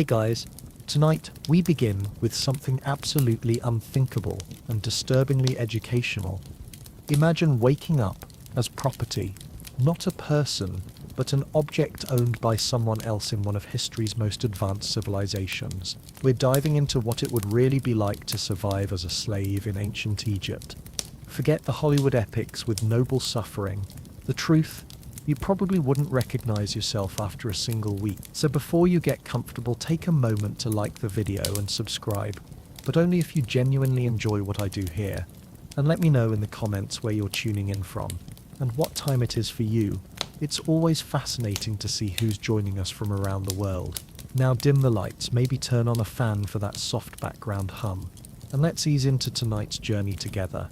Hey guys, tonight we begin with something absolutely unthinkable and disturbingly educational. Imagine waking up as property, not a person, but an object owned by someone else in one of history's most advanced civilizations. We're diving into what it would really be like to survive as a slave in ancient Egypt. Forget the Hollywood epics with noble suffering. The truth, you probably wouldn't recognize yourself after a single week. So before you get comfortable, take a moment to like the video and subscribe, but only if you genuinely enjoy what I do here. And let me know in the comments where you're tuning in from, and what time it is for you. It's always fascinating to see who's joining us from around the world. Now dim the lights, maybe turn on a fan for that soft background hum, and let's ease into tonight's journey together.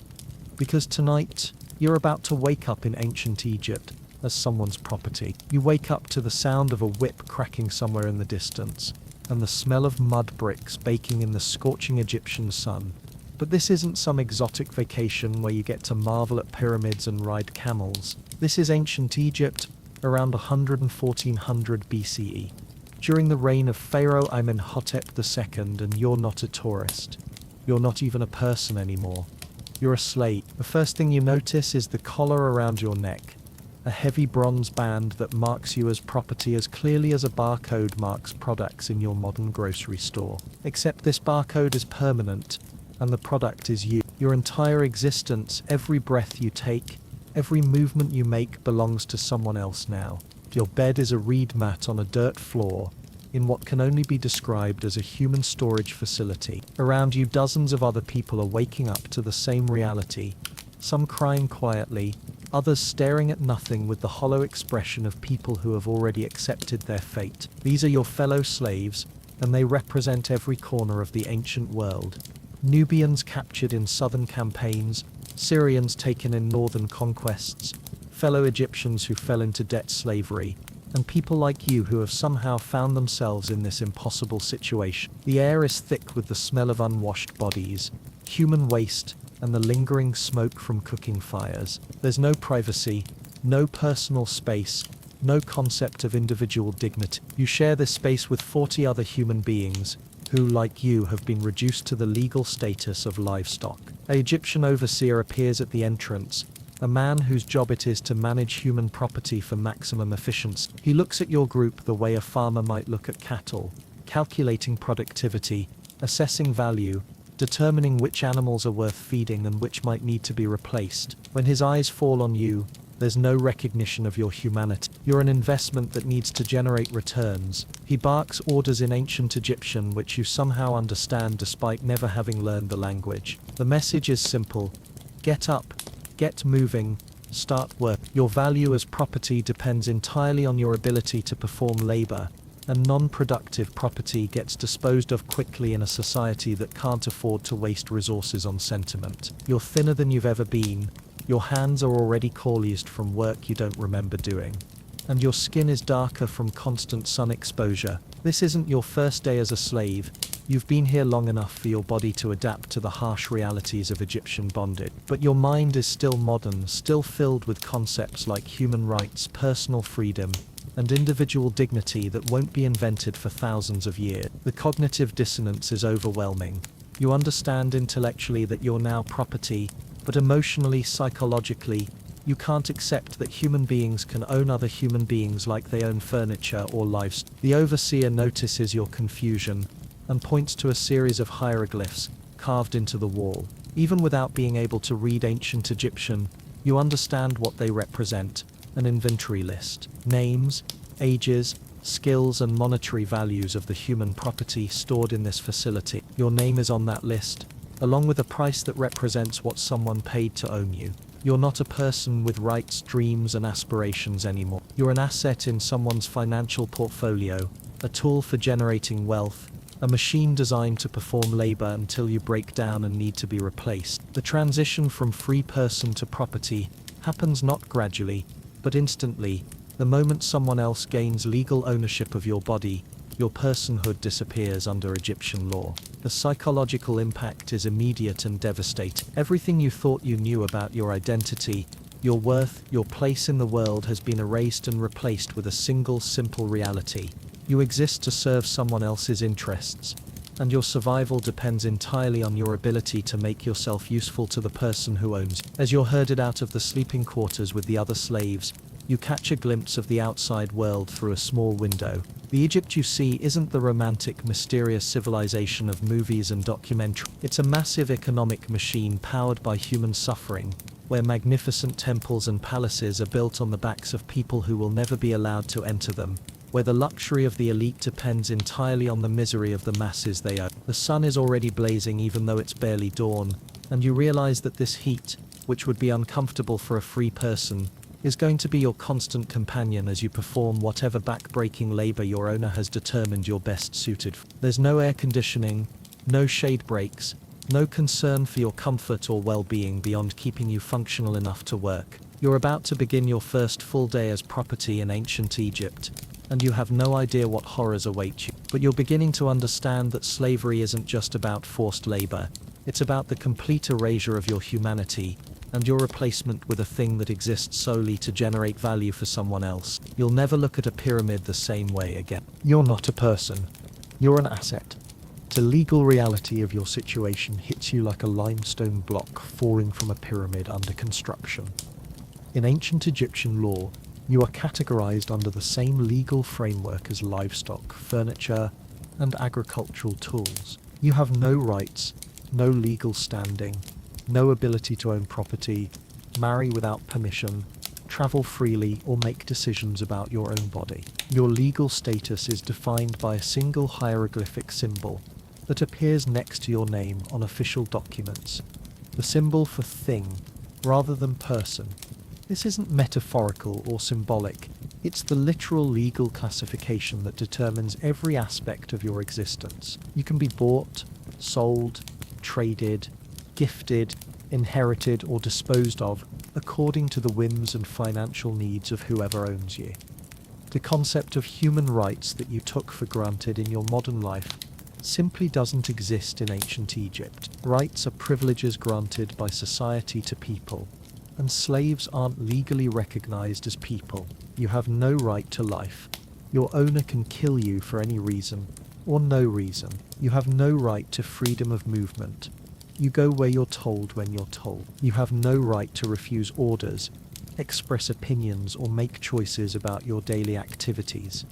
Because tonight, you're about to wake up in ancient Egypt as someone's property. You wake up to the sound of a whip cracking somewhere in the distance, and the smell of mud bricks baking in the scorching Egyptian sun. But this isn't some exotic vacation where you get to marvel at pyramids and ride camels. This is ancient Egypt, around 1400 BCE. During the reign of Pharaoh Amenhotep II, and you're not a tourist. You're not even a person anymore. You're a slave. The first thing you notice is the collar around your neck. A heavy bronze band that marks you as property as clearly as a barcode marks products in your modern grocery store. Except this barcode is permanent, and the product is you. Your entire existence, every breath you take, every movement you make belongs to someone else now. Your bed is a reed mat on a dirt floor, in what can only be described as a human storage facility. Around you, dozens of other people are waking up to the same reality, some crying quietly, others staring at nothing with the hollow expression of people who have already accepted their fate. These are your fellow slaves, and they represent every corner of the ancient world. Nubians captured in southern campaigns, Syrians taken in northern conquests, fellow Egyptians who fell into debt slavery, and people like you who have somehow found themselves in this impossible situation. The air is thick with the smell of unwashed bodies, human waste, and the lingering smoke from cooking fires. There's no privacy, no personal space, no concept of individual dignity. You share this space with 40 other human beings, who, like you, have been reduced to the legal status of livestock. An Egyptian overseer appears at the entrance, a man whose job it is to manage human property for maximum efficiency. He looks at your group the way a farmer might look at cattle, calculating productivity, assessing value, determining which animals are worth feeding and which might need to be replaced. When his eyes fall on you, there's no recognition of your humanity. You're an investment that needs to generate returns. He barks orders in ancient Egyptian which you somehow understand despite never having learned the language. The message is simple: get up, get moving, start work. Your value as property depends entirely on your ability to perform labor, and non-productive property gets disposed of quickly in a society that can't afford to waste resources on sentiment. You're thinner than you've ever been. Your hands are already calloused from work you don't remember doing, and your skin is darker from constant sun exposure. This isn't your first day as a slave. You've been here long enough for your body to adapt to the harsh realities of Egyptian bondage. But your mind is still modern, still filled with concepts like human rights, personal freedom, and individual dignity that won't be invented for thousands of years. The cognitive dissonance is overwhelming. You understand intellectually that you're now property, but emotionally, psychologically, you can't accept that human beings can own other human beings like they own furniture or livestock. The overseer notices your confusion and points to a series of hieroglyphs carved into the wall. Even without being able to read ancient Egyptian, you understand what they represent: an inventory list, names, ages, skills and monetary values of the human property stored in this facility. Your name is on that list, along with a price that represents what someone paid to own you. You're not a person with rights, dreams and aspirations anymore. You're an asset in someone's financial portfolio, a tool for generating wealth, a machine designed to perform labor until you break down and need to be replaced. The transition from free person to property happens not gradually, but instantly. The moment someone else gains legal ownership of your body, your personhood disappears under Egyptian law. The psychological impact is immediate and devastating. Everything you thought you knew about your identity, your worth, your place in the world has been erased and replaced with a single simple reality: You exist to serve someone else's interests, and your survival depends entirely on your ability to make yourself useful to the person who owns you. As you're herded out of the sleeping quarters with the other slaves, you catch a glimpse of the outside world through a small window. The Egypt you see isn't the romantic, mysterious civilization of movies and documentaries. It's a massive economic machine powered by human suffering, where magnificent temples and palaces are built on the backs of people who will never be allowed to enter them, where the luxury of the elite depends entirely on the misery of the masses they own. The sun is already blazing even though it's barely dawn, and you realize that this heat, which would be uncomfortable for a free person, is going to be your constant companion as you perform whatever back-breaking labor your owner has determined you're best suited for. There's no air conditioning, no shade breaks, no concern for your comfort or well-being beyond keeping you functional enough to work. You're about to begin your first full day as property in ancient Egypt, and you have no idea what horrors await you. But you're beginning to understand that slavery isn't just about forced labor, it's about the complete erasure of your humanity, and your replacement with a thing that exists solely to generate value for someone else. You'll never look at a pyramid the same way again. You're not a person. You're an asset. The legal reality of your situation hits you like a limestone block falling from a pyramid under construction. In ancient Egyptian law, you are categorized under the same legal framework as livestock, furniture, and agricultural tools. You have no rights, no legal standing, no ability to own property, marry without permission, travel freely, or make decisions about your own body. Your legal status is defined by a single hieroglyphic symbol that appears next to your name on official documents. The symbol for thing, rather than person. This isn't metaphorical or symbolic, it's the literal legal classification that determines every aspect of your existence. You can be bought, sold, traded, gifted, inherited, or disposed of according to the whims and financial needs of whoever owns you. The concept of human rights that you took for granted in your modern life simply doesn't exist in ancient Egypt. Rights are privileges granted by society to people, and slaves aren't legally recognized as people. You have no right to life. Your owner can kill you for any reason, or no reason. You have no right to freedom of movement. You go where you're told when you're told. You have no right to refuse orders, express opinions, or make choices about your daily activities.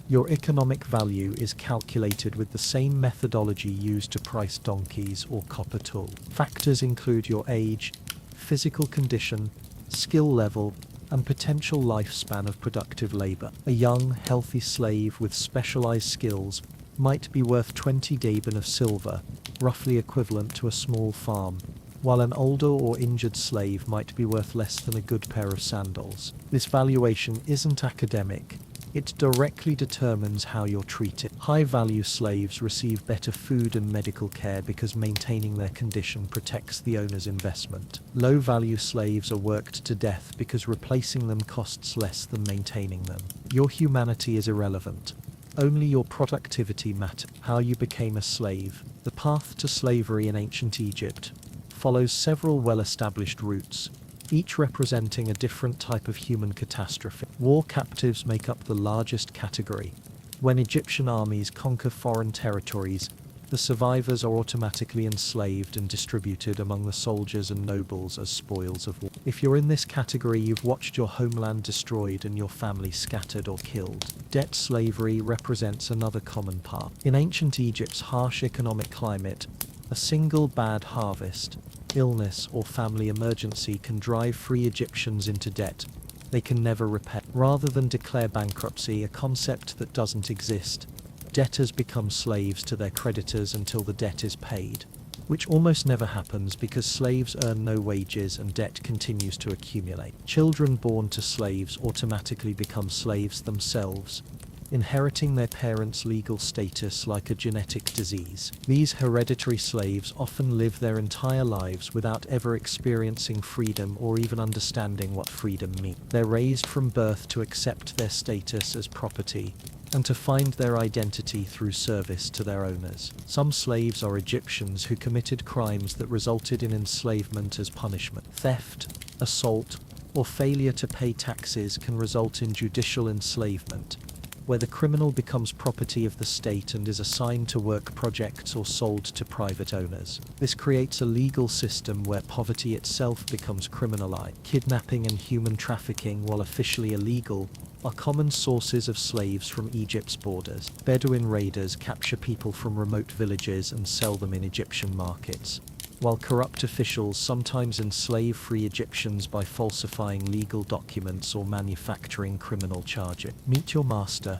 Your economic value is calculated with the same methodology used to price donkeys or copper tool. Factors include your age, physical condition, skill level, and potential lifespan of productive labor. A young, healthy slave with specialized skills might be worth 20 daben of silver, roughly equivalent to a small farm, while an older or injured slave might be worth less than a good pair of sandals. This valuation isn't academic. It directly determines how you're treated. High-value slaves receive better food and medical care because maintaining their condition protects the owner's investment. Low-value slaves are worked to death because replacing them costs less than maintaining them. Your humanity is irrelevant. Only your productivity matters. How you became a slave. The path to slavery in ancient Egypt follows several well-established routes, each representing a different type of human catastrophe. War captives make up the largest category. When Egyptian armies conquer foreign territories, the survivors are automatically enslaved and distributed among the soldiers and nobles as spoils of war. If you're in this category, you've watched your homeland destroyed and your family scattered or killed. Debt slavery represents another common part. In ancient Egypt's harsh economic climate, a single bad harvest, illness, or family emergency can drive free Egyptians into debt they can never repay. Rather than declare bankruptcy, a concept that doesn't exist, debtors become slaves to their creditors until the debt is paid, which almost never happens because slaves earn no wages and debt continues to accumulate. Children born to slaves automatically become slaves themselves, inheriting their parents' legal status like a genetic disease. These hereditary slaves often live their entire lives without ever experiencing freedom or even understanding what freedom means. They're raised from birth to accept their status as property and to find their identity through service to their owners. Some slaves are Egyptians who committed crimes that resulted in enslavement as punishment. Theft, assault, or failure to pay taxes can result in judicial enslavement, where the criminal becomes property of the state and is assigned to work projects or sold to private owners. This creates a legal system where poverty itself becomes criminalized. Kidnapping and human trafficking, while officially illegal, are common sources of slaves from Egypt's borders. Bedouin raiders capture people from remote villages and sell them in Egyptian markets, while corrupt officials sometimes enslave free Egyptians by falsifying legal documents or manufacturing criminal charges. Meet your master.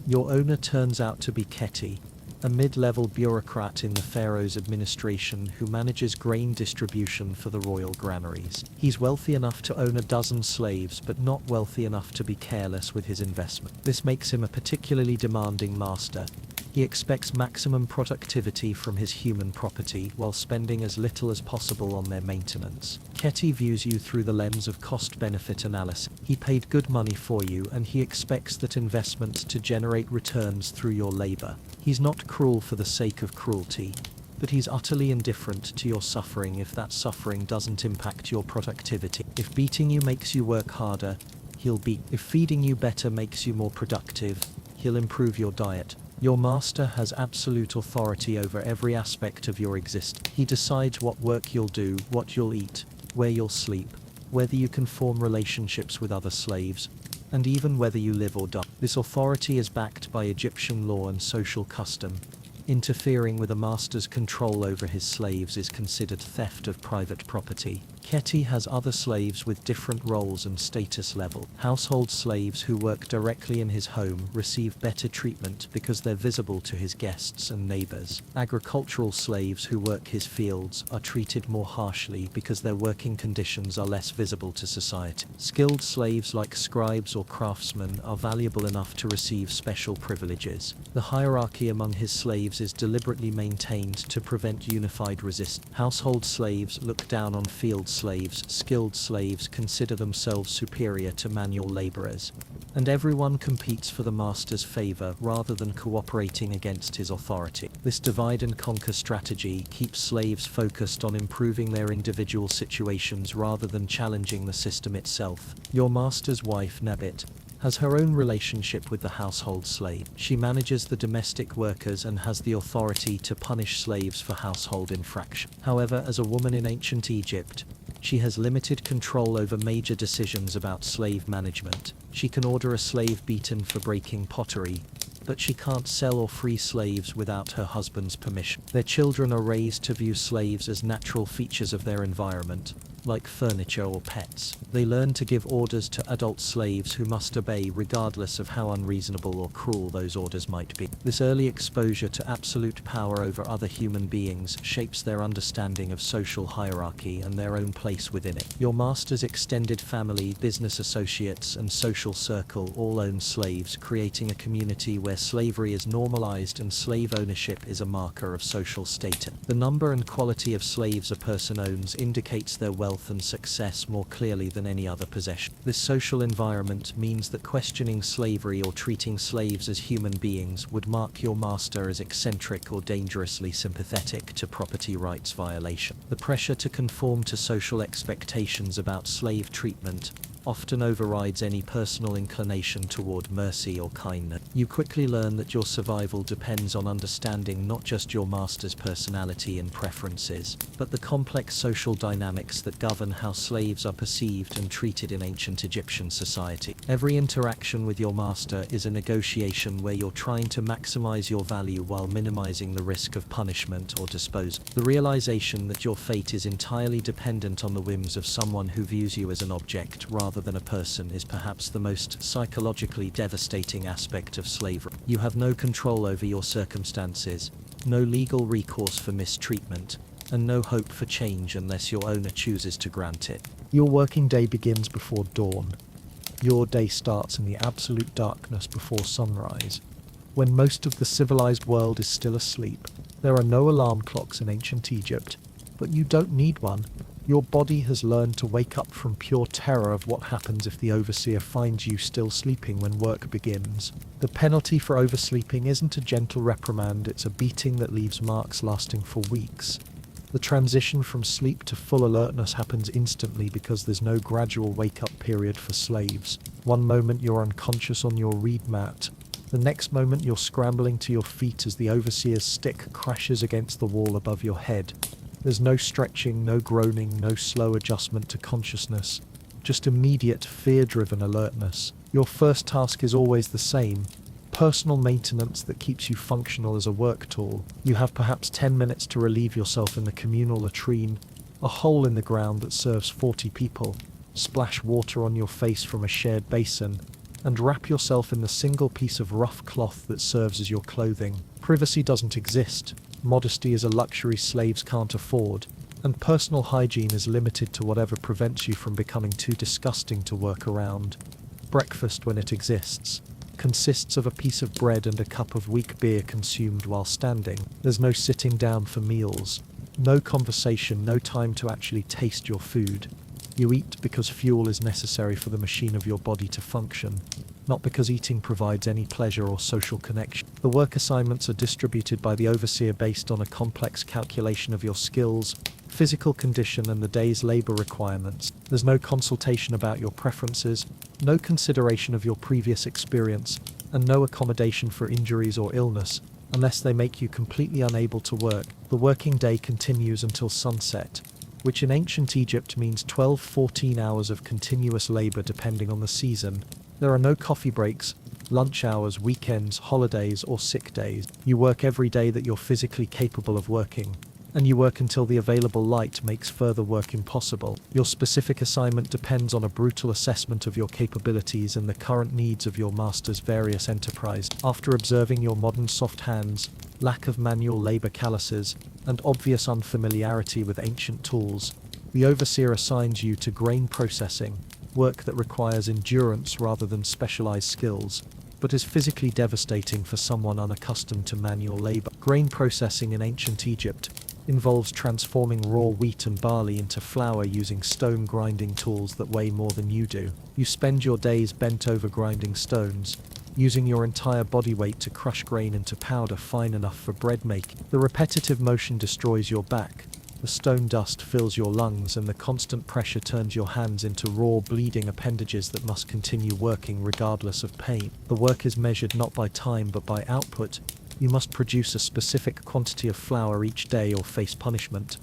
Your owner turns out to be Keti, a mid-level bureaucrat in the pharaoh's administration who manages grain distribution for the royal granaries. He's wealthy enough to own a dozen slaves, but not wealthy enough to be careless with his investment. This makes him a particularly demanding master. He expects maximum productivity from his human property while spending as little as possible on their maintenance. Keti views you through the lens of cost-benefit analysis. He paid good money for you, and he expects that investment to generate returns through your labor. He's not cruel for the sake of cruelty, but he's utterly indifferent to your suffering if that suffering doesn't impact your productivity. If beating you makes you work harder, he'll beat. If feeding you better makes you more productive, he'll improve your diet. Your master has absolute authority over every aspect of your existence. He decides what work you'll do, what you'll eat, where you'll sleep, whether you can form relationships with other slaves, and even whether you live or die. This authority is backed by Egyptian law and social custom. Interfering with a master's control over his slaves is considered theft of private property. Keti has other slaves with different roles and status level. Household slaves who work directly in his home receive better treatment because they're visible to his guests and neighbors. Agricultural slaves who work his fields are treated more harshly because their working conditions are less visible to society. Skilled slaves like scribes or craftsmen are valuable enough to receive special privileges. The hierarchy among his slaves is deliberately maintained to prevent unified resistance. Household slaves look down on field slaves. Skilled slaves consider themselves superior to manual laborers, and everyone competes for the master's favor rather than cooperating against his authority. This divide and conquer strategy keeps slaves focused on improving their individual situations rather than challenging the system itself. Your master's wife, Nabit, has her own relationship with the household slave. She manages the domestic workers and has the authority to punish slaves for household infraction. However, as a woman in ancient Egypt, she has limited control over major decisions about slave management. She can order a slave beaten for breaking pottery, but she can't sell or free slaves without her husband's permission. Their children are raised to view slaves as natural features of their environment, like furniture or pets. They learn to give orders to adult slaves who must obey regardless of how unreasonable or cruel those orders might be. This early exposure to absolute power over other human beings shapes their understanding of social hierarchy and their own place within it. Your master's extended family, business associates, and social circle all own slaves, creating a community where slavery is normalized and slave ownership is a marker of social status. The number and quality of slaves a person owns indicates their wealth and success more clearly than any other possession. This social environment means that questioning slavery or treating slaves as human beings would mark your master as eccentric or dangerously sympathetic to property rights violation. The pressure to conform to social expectations about slave treatment often overrides any personal inclination toward mercy or kindness. You quickly learn that your survival depends on understanding not just your master's personality and preferences, but the complex social dynamics that govern how slaves are perceived and treated in ancient Egyptian society. Every interaction with your master is a negotiation where you're trying to maximize your value while minimizing the risk of punishment or disposal. The realization that your fate is entirely dependent on the whims of someone who views you as an object rather than a person is perhaps the most psychologically devastating aspect of slavery. You have no control over your circumstances, no legal recourse for mistreatment, and no hope for change unless your owner chooses to grant it. Your working day begins before dawn. Your day starts in the absolute darkness before sunrise, when most of the civilized world is still asleep. There are no alarm clocks in ancient Egypt, but you don't need one. Your body has learned to wake up from pure terror of what happens if the overseer finds you still sleeping when work begins. The penalty for oversleeping isn't a gentle reprimand, it's a beating that leaves marks lasting for weeks. The transition from sleep to full alertness happens instantly because there's no gradual wake-up period for slaves. One moment you're unconscious on your reed mat, The next moment you're scrambling to your feet as the overseer's stick crashes against the wall above your head. There's no stretching, no groaning, no slow adjustment to consciousness, just immediate fear-driven alertness. Your first task is always the same: personal maintenance that keeps you functional as a work tool. You have perhaps 10 minutes to relieve yourself in the communal latrine, a hole in the ground that serves 40 people, splash water on your face from a shared basin, and wrap yourself in the single piece of rough cloth that serves as your clothing. Privacy doesn't exist, modesty is a luxury slaves can't afford, and personal hygiene is limited to whatever prevents you from becoming too disgusting to work around. Breakfast, when it exists, consists of a piece of bread and a cup of weak beer consumed while standing. There's no sitting down for meals, no conversation, no time to actually taste your food. You eat because fuel is necessary for the machine of your body to function, not because eating provides any pleasure or social connection. The work assignments are distributed by the overseer based on a complex calculation of your skills, physical condition, and the day's labor requirements. There's no consultation about your preferences, no consideration of your previous experience, and no accommodation for injuries or illness, unless they make you completely unable to work. The working day continues until sunset, which in ancient Egypt means 12-14 hours of continuous labor depending on the season. There are no coffee breaks, lunch hours, weekends, holidays, or sick days. You work every day that you're physically capable of working, and you work until the available light makes further work impossible. Your specific assignment depends on a brutal assessment of your capabilities and the current needs of your master's various enterprise. After observing your modern soft hands, lack of manual labor calluses, and obvious unfamiliarity with ancient tools, the overseer assigns you to grain processing, work that requires endurance rather than specialized skills, but is physically devastating for someone unaccustomed to manual labor. Grain processing in ancient Egypt involves transforming raw wheat and barley into flour using stone grinding tools that weigh more than you do. You spend your days bent over grinding stones, using your entire body weight to crush grain into powder fine enough for bread making. The repetitive motion destroys your back, the stone dust fills your lungs, and the constant pressure turns your hands into raw, bleeding appendages that must continue working regardless of pain. The work is measured not by time but by output. You must produce a specific quantity of flour each day or face punishment.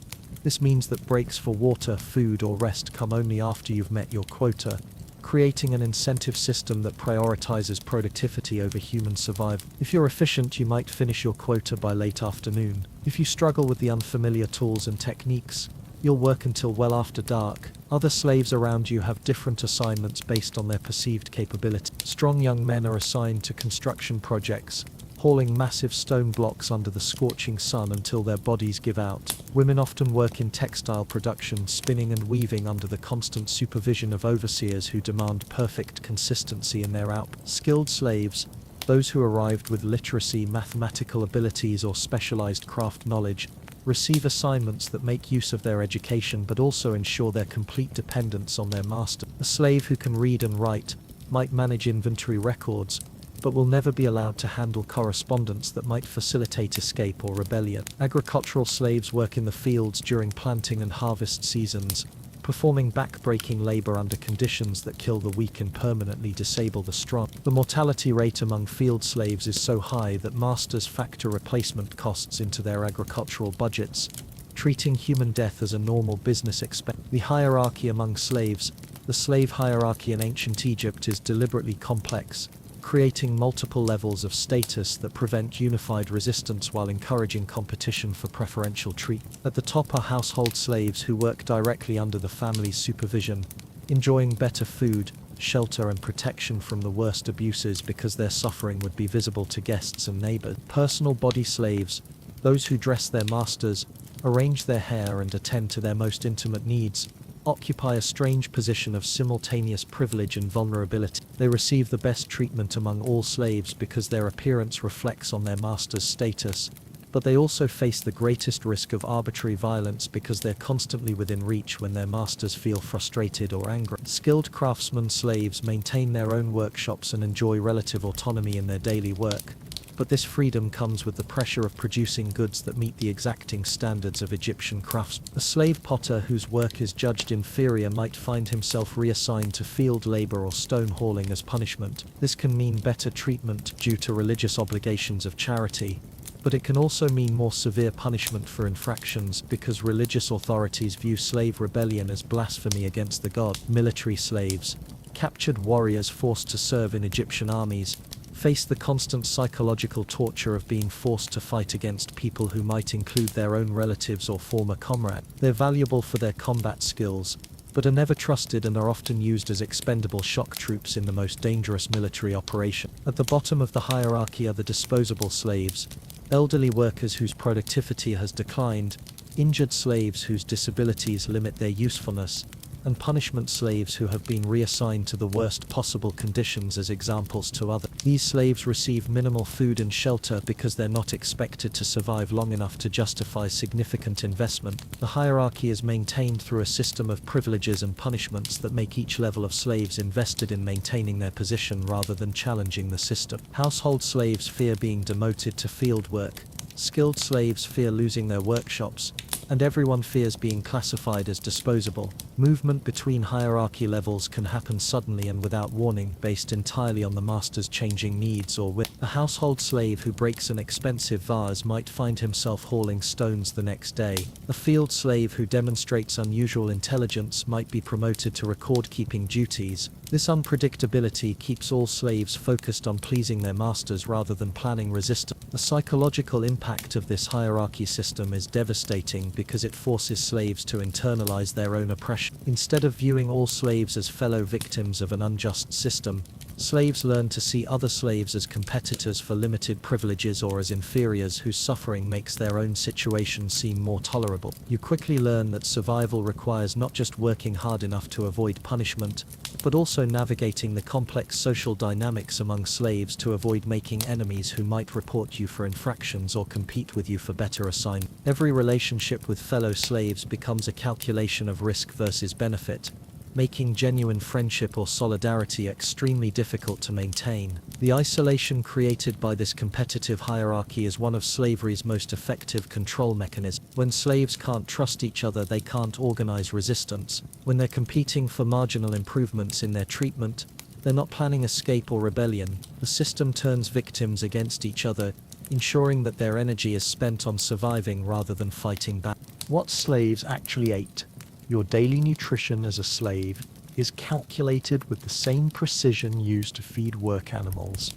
This means that breaks for water, food, or rest come only after you've met your quota, creating an incentive system that prioritizes productivity over human survival. If you're efficient, you might finish your quota by late afternoon. If you struggle with the unfamiliar tools and techniques, you'll work until well after dark. Other slaves around you have different assignments based on their perceived capability. Strong young men are assigned to construction projects, hauling massive stone blocks under the scorching sun until their bodies give out. Women often work in textile production, spinning and weaving under the constant supervision of overseers who demand perfect consistency in their output. Skilled slaves, those who arrived with literacy, mathematical abilities, or specialized craft knowledge, receive assignments that make use of their education but also ensure their complete dependence on their master. A slave who can read and write might manage inventory records, but will never be allowed to handle correspondence that might facilitate escape or rebellion. Agricultural slaves work in the fields during planting and harvest seasons, performing back-breaking labor under conditions that kill the weak and permanently disable the strong. The mortality rate among field slaves is so high that masters factor replacement costs into their agricultural budgets, treating human death as a normal business expense. The hierarchy among slaves. The slave hierarchy in ancient Egypt is deliberately complex, creating multiple levels of status that prevent unified resistance while encouraging competition for preferential treatment. At the top are household slaves who work directly under the family's supervision, enjoying better food, shelter, and protection from the worst abuses because their suffering would be visible to guests and neighbors. Personal body slaves, those who dress their masters, arrange their hair, and attend to their most intimate needs, occupy a strange position of simultaneous privilege and vulnerability. They receive the best treatment among all slaves because their appearance reflects on their master's status, but they also face the greatest risk of arbitrary violence because they're constantly within reach when their masters feel frustrated or angry. Skilled craftsmen slaves maintain their own workshops and enjoy relative autonomy in their daily work, But this freedom comes with the pressure of producing goods that meet the exacting standards of Egyptian crafts. A slave potter whose work is judged inferior might find himself reassigned to field labor or stone hauling as punishment. This can mean better treatment due to religious obligations of charity, but it can also mean more severe punishment for infractions because religious authorities view slave rebellion as blasphemy against the god. Military slaves, captured warriors forced to serve in Egyptian armies, face the constant psychological torture of being forced to fight against people who might include their own relatives or former comrades. They're valuable for their combat skills, but are never trusted and are often used as expendable shock troops in the most dangerous military operation. At the bottom of the hierarchy are the disposable slaves, elderly workers whose productivity has declined, injured slaves whose disabilities limit their usefulness, and punishment slaves who have been reassigned to the worst possible conditions as examples to others. These slaves receive minimal food and shelter because they're not expected to survive long enough to justify significant investment. The hierarchy is maintained through a system of privileges and punishments that make each level of slaves invested in maintaining their position rather than challenging the system. Household slaves fear being demoted to field work, skilled slaves fear losing their workshops, and everyone fears being classified as disposable. Movement between hierarchy levels can happen suddenly and without warning, based entirely on the master's changing needs or will. A household slave who breaks an expensive vase might find himself hauling stones the next day. A field slave who demonstrates unusual intelligence might be promoted to record-keeping duties. This unpredictability keeps all slaves focused on pleasing their masters rather than planning resistance. The psychological impact of this hierarchy system is devastating because it forces slaves to internalize their own oppression. Instead of viewing all slaves as fellow victims of an unjust system, slaves learn to see other slaves as competitors for limited privileges or as inferiors whose suffering makes their own situation seem more tolerable. You quickly learn that survival requires not just working hard enough to avoid punishment, but also navigating the complex social dynamics among slaves to avoid making enemies who might report you for infractions or compete with you for better assignment. Every relationship with fellow slaves becomes a calculation of risk versus benefit, making genuine friendship or solidarity extremely difficult to maintain. The isolation created by this competitive hierarchy is one of slavery's most effective control mechanisms. When slaves can't trust each other, they can't organize resistance. When they're competing for marginal improvements in their treatment, they're not planning escape or rebellion. The system turns victims against each other, ensuring that their energy is spent on surviving rather than fighting back. What slaves actually ate. Your daily nutrition as a slave is calculated with the same precision used to feed work animals.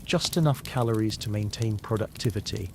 Just enough calories to maintain productivity,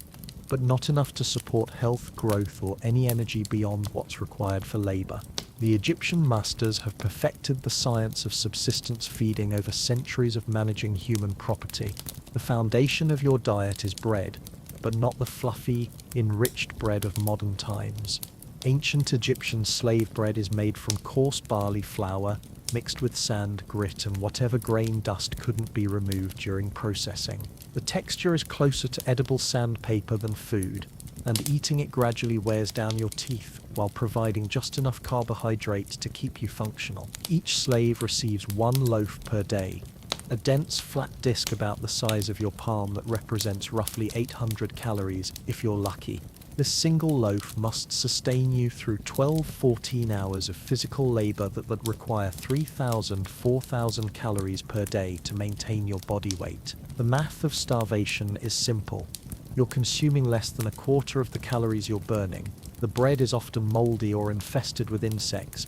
but not enough to support health, growth, or any energy beyond what's required for labor. The Egyptian masters have perfected the science of subsistence feeding over centuries of managing human property. The foundation of your diet is bread, but not the fluffy, enriched bread of modern times. Ancient Egyptian slave bread is made from coarse barley flour, mixed with sand, grit, and whatever grain dust couldn't be removed during processing. The texture is closer to edible sandpaper than food, and eating it gradually wears down your teeth while providing just enough carbohydrate to keep you functional. Each slave receives one loaf per day, a dense flat disc about the size of your palm that represents roughly 800 calories if you're lucky. This single loaf must sustain you through 12-14 hours of physical labor that require 3,000-4,000 calories per day to maintain your body weight. The math of starvation is simple. You're consuming less than a quarter of the calories you're burning. The bread is often moldy or infested with insects,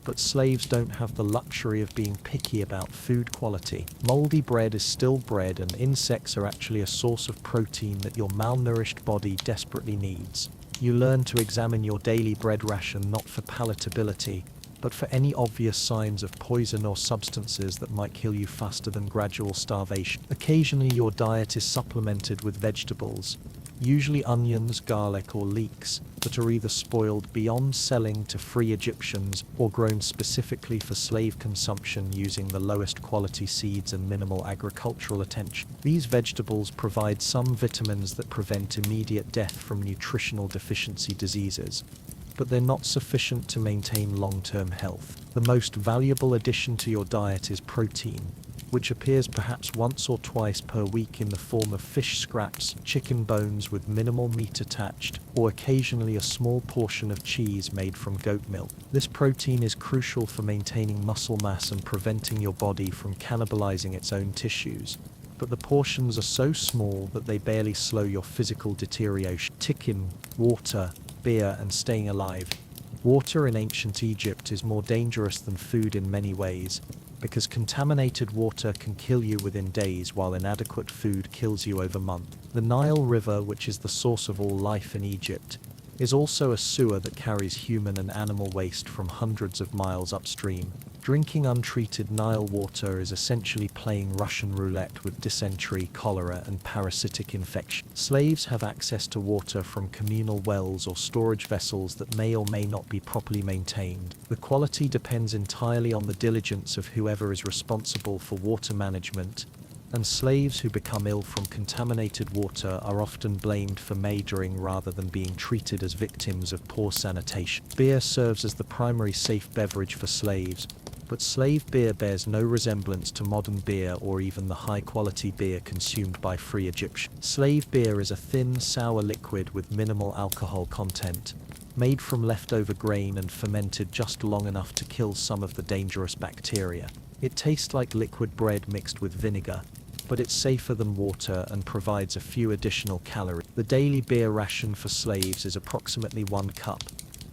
but slaves don't have the luxury of being picky about food quality. Moldy bread is still bread, and insects are actually a source of protein that your malnourished body desperately needs. You learn to examine your daily bread ration not for palatability, but for any obvious signs of poison or substances that might kill you faster than gradual starvation. Occasionally your diet is supplemented with vegetables, usually onions, garlic, or leeks, that are either spoiled beyond selling to free Egyptians or grown specifically for slave consumption using the lowest quality seeds and minimal agricultural attention. These vegetables provide some vitamins that prevent immediate death from nutritional deficiency diseases, but they're not sufficient to maintain long-term health. The most valuable addition to your diet is protein. which appears perhaps once or twice per week in the form of fish scraps, chicken bones with minimal meat attached, or occasionally a small portion of cheese made from goat milk. This protein is crucial for maintaining muscle mass and preventing your body from cannibalizing its own tissues. But the portions are so small that they barely slow your physical deterioration. Chicken, water, beer, and staying alive. Water in ancient Egypt is more dangerous than food in many ways, because contaminated water can kill you within days while inadequate food kills you over months. The Nile River, which is the source of all life in Egypt, is also a sewer that carries human and animal waste from hundreds of miles upstream. Drinking untreated Nile water is essentially playing Russian roulette with dysentery, cholera, and parasitic infection. Slaves have access to water from communal wells or storage vessels that may or may not be properly maintained. The quality depends entirely on the diligence of whoever is responsible for water management, and slaves who become ill from contaminated water are often blamed for majoring rather than being treated as victims of poor sanitation. Beer serves as the primary safe beverage for slaves, but slave beer bears no resemblance to modern beer or even the high-quality beer consumed by free Egyptians. Slave beer is a thin, sour liquid with minimal alcohol content, made from leftover grain and fermented just long enough to kill some of the dangerous bacteria. It tastes like liquid bread mixed with vinegar, but it's safer than water and provides a few additional calories. The daily beer ration for slaves is approximately 1 cup,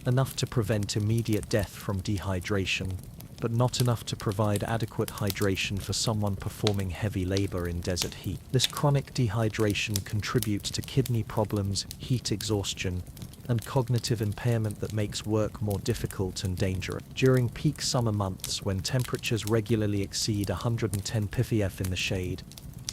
enough to prevent immediate death from dehydration, but not enough to provide adequate hydration for someone performing heavy labor in desert heat. This chronic dehydration contributes to kidney problems, heat exhaustion, and cognitive impairment that makes work more difficult and dangerous. During peak summer months, when temperatures regularly exceed 110 ppf in the shade,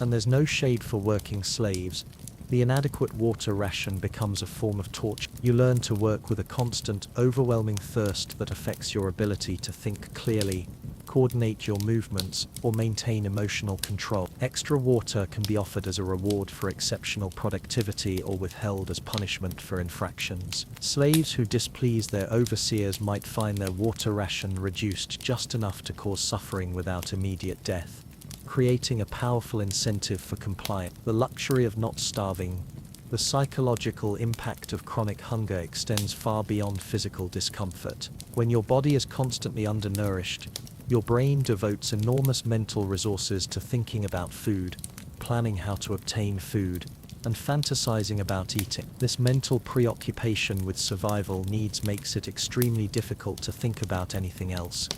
and there's no shade for working slaves, the inadequate water ration becomes a form of torture. You learn to work with a constant, overwhelming thirst that affects your ability to think clearly, coordinate your movements, or maintain emotional control. Extra water can be offered as a reward for exceptional productivity or withheld as punishment for infractions. Slaves who displease their overseers might find their water ration reduced just enough to cause suffering without immediate death, creating a powerful incentive for compliance. The luxury of not starving. The psychological impact of chronic hunger extends far beyond physical discomfort. When your body is constantly undernourished, your brain devotes enormous mental resources to thinking about food, planning how to obtain food, and fantasizing about eating. This mental preoccupation with survival needs makes it extremely difficult to think about anything else,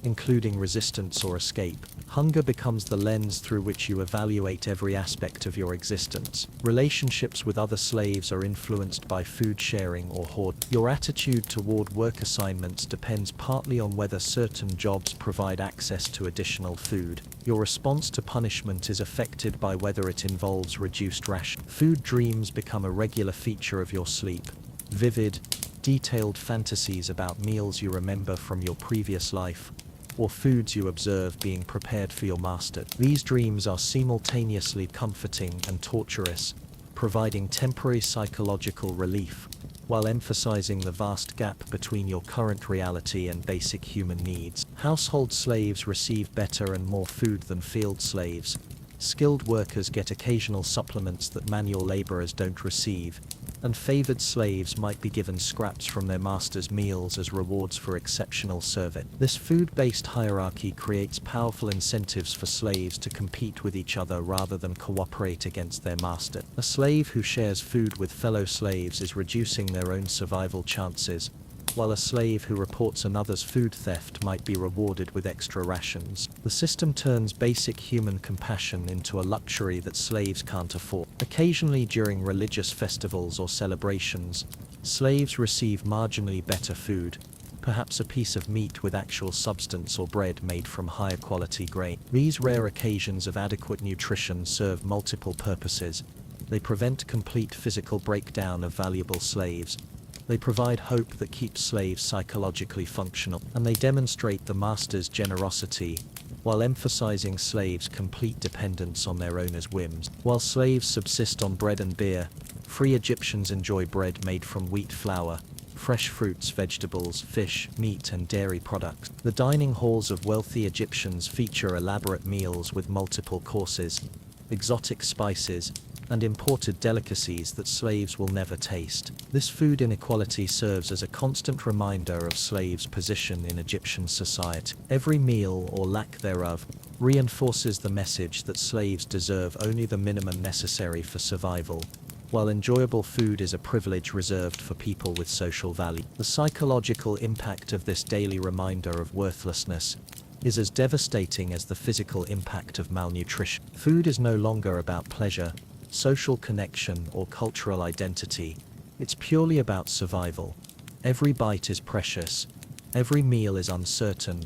including resistance or escape. Hunger becomes the lens through which you evaluate every aspect of your existence. Relationships with other slaves are influenced by food sharing or hoarding. Your attitude toward work assignments depends partly on whether certain jobs provide access to additional food. Your response to punishment is affected by whether it involves reduced ration. Food dreams become a regular feature of your sleep. Vivid, detailed fantasies about meals you remember from your previous life, or foods you observe being prepared for your master. These dreams are simultaneously comforting and torturous, providing temporary psychological relief, while emphasizing the vast gap between your current reality and basic human needs. Household slaves receive better and more food than field slaves. Skilled workers get occasional supplements that manual laborers don't receive, and favored slaves might be given scraps from their master's meals as rewards for exceptional service. This food-based hierarchy creates powerful incentives for slaves to compete with each other rather than cooperate against their master. A slave who shares food with fellow slaves is reducing their own survival chances, while a slave who reports another's food theft might be rewarded with extra rations. The system turns basic human compassion into a luxury that slaves can't afford. Occasionally during religious festivals or celebrations, slaves receive marginally better food, perhaps a piece of meat with actual substance or bread made from higher quality grain. These rare occasions of adequate nutrition serve multiple purposes. They prevent complete physical breakdown of valuable slaves. They provide hope that keeps slaves psychologically functional, and they demonstrate the master's generosity, while emphasizing slaves' complete dependence on their owner's whims. While slaves subsist on bread and beer, free Egyptians enjoy bread made from wheat flour, fresh fruits, vegetables, fish, meat, and dairy products. The dining halls of wealthy Egyptians feature elaborate meals with multiple courses, exotic spices, and imported delicacies that slaves will never taste. This food inequality serves as a constant reminder of slaves' position in Egyptian society. Every meal, or lack thereof, reinforces the message that slaves deserve only the minimum necessary for survival, while enjoyable food is a privilege reserved for people with social value. The psychological impact of this daily reminder of worthlessness is as devastating as the physical impact of malnutrition. Food is no longer about pleasure, social connection, or cultural identity. It's purely about survival. Every bite is precious, every meal is uncertain,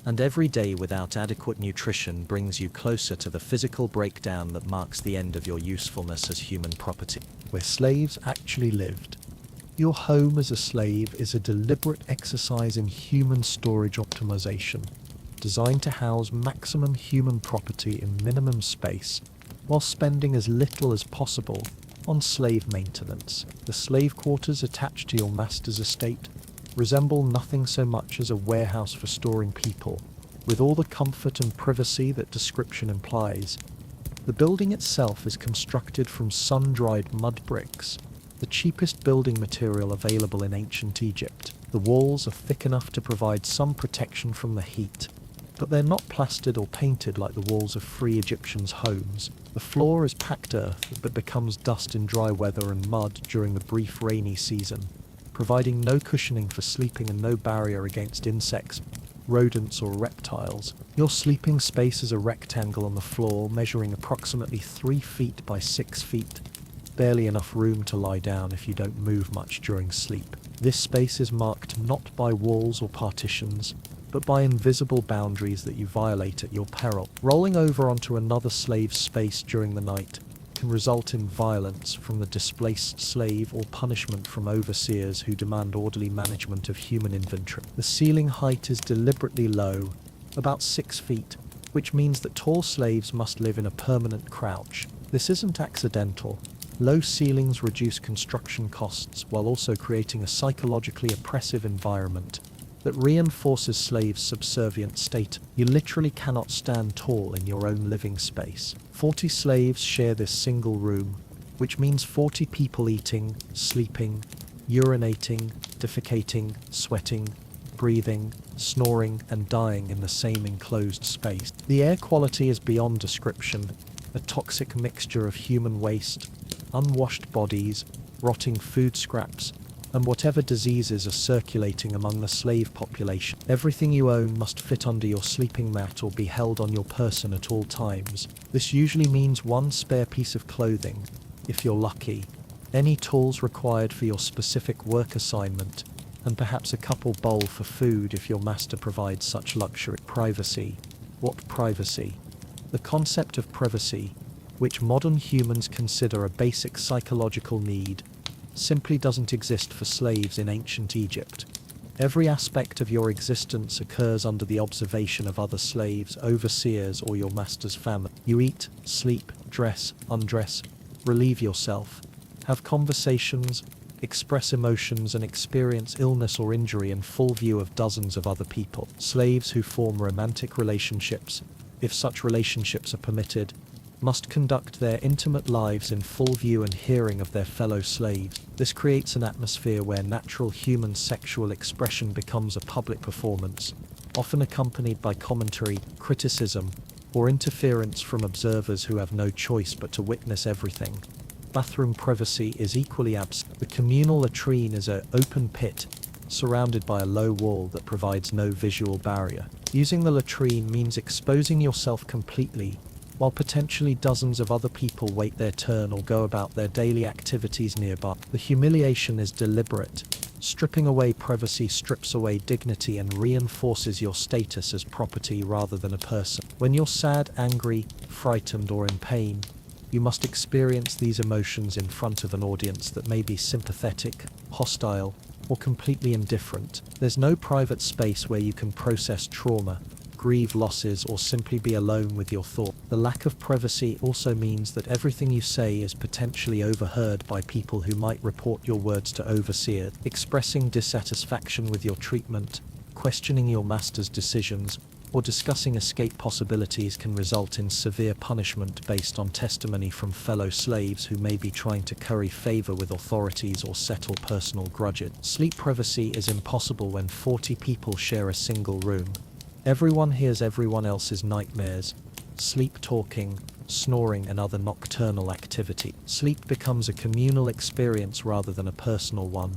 and every day without adequate nutrition brings you closer to the physical breakdown that marks the end of your usefulness as human property. Where slaves actually lived. Your home as a slave is a deliberate exercise in human storage optimization, designed to house maximum human property in minimum space, while spending as little as possible on slave maintenance. The slave quarters attached to your master's estate resemble nothing so much as a warehouse for storing people, with all the comfort and privacy that description implies. The building itself is constructed from sun-dried mud bricks, the cheapest building material available in ancient Egypt. The walls are thick enough to provide some protection from the heat, but they're not plastered or painted like the walls of free Egyptians' homes. The floor is packed earth but becomes dust in dry weather and mud during the brief rainy season, providing no cushioning for sleeping and no barrier against insects, rodents, or reptiles. Your sleeping space is a rectangle on the floor measuring approximately 3 feet by 6 feet, barely enough room to lie down if you don't move much during sleep. This space is marked not by walls or partitions, but by invisible boundaries that you violate at your peril. Rolling over onto another slave's space during the night can result in violence from the displaced slave or punishment from overseers who demand orderly management of human inventory. The ceiling height is deliberately low, about 6 feet, which means that tall slaves must live in a permanent crouch. This isn't accidental. Low ceilings reduce construction costs while also creating a psychologically oppressive environment that reinforces slaves' subservient state. You literally cannot stand tall in your own living space. 40 slaves share this single room, which means 40 people eating, sleeping, urinating, defecating, sweating, breathing, snoring, and dying in the same enclosed space. The air quality is beyond description, a toxic mixture of human waste, unwashed bodies, rotting food scraps, and whatever diseases are circulating among the slave population. Everything you own must fit under your sleeping mat or be held on your person at all times. This usually means one spare piece of clothing, if you're lucky, any tools required for your specific work assignment, and perhaps a couple bowl for food if your master provides such luxury. Privacy. What privacy? The concept of privacy, which modern humans consider a basic psychological need, simply doesn't exist for slaves in ancient Egypt. Every aspect of your existence occurs under the observation of other slaves, overseers, or your master's family. You eat, sleep, dress, undress, relieve yourself, have conversations, express emotions, and experience illness or injury in full view of dozens of other people. Slaves who form romantic relationships, if such relationships are permitted, must conduct their intimate lives in full view and hearing of their fellow slaves. This creates an atmosphere where natural human sexual expression becomes a public performance, often accompanied by commentary, criticism, or interference from observers who have no choice but to witness everything. Bathroom privacy is equally absent. The communal latrine is an open pit, surrounded by a low wall that provides no visual barrier. Using the latrine means exposing yourself completely, while potentially dozens of other people wait their turn or go about their daily activities nearby. The humiliation is deliberate. Stripping away privacy strips away dignity and reinforces your status as property rather than a person. When you're sad, angry, frightened, or in pain, you must experience these emotions in front of an audience that may be sympathetic, hostile, or completely indifferent. There's no private space where you can process trauma, grieve losses, or simply be alone with your thoughts. The lack of privacy also means that everything you say is potentially overheard by people who might report your words to overseers. Expressing dissatisfaction with your treatment, questioning your master's decisions, or discussing escape possibilities can result in severe punishment based on testimony from fellow slaves who may be trying to curry favor with authorities or settle personal grudges. Sleep privacy is impossible when 40 people share a single room. Everyone hears everyone else's nightmares, sleep talking, snoring, and other nocturnal activity. Sleep becomes a communal experience rather than a personal one,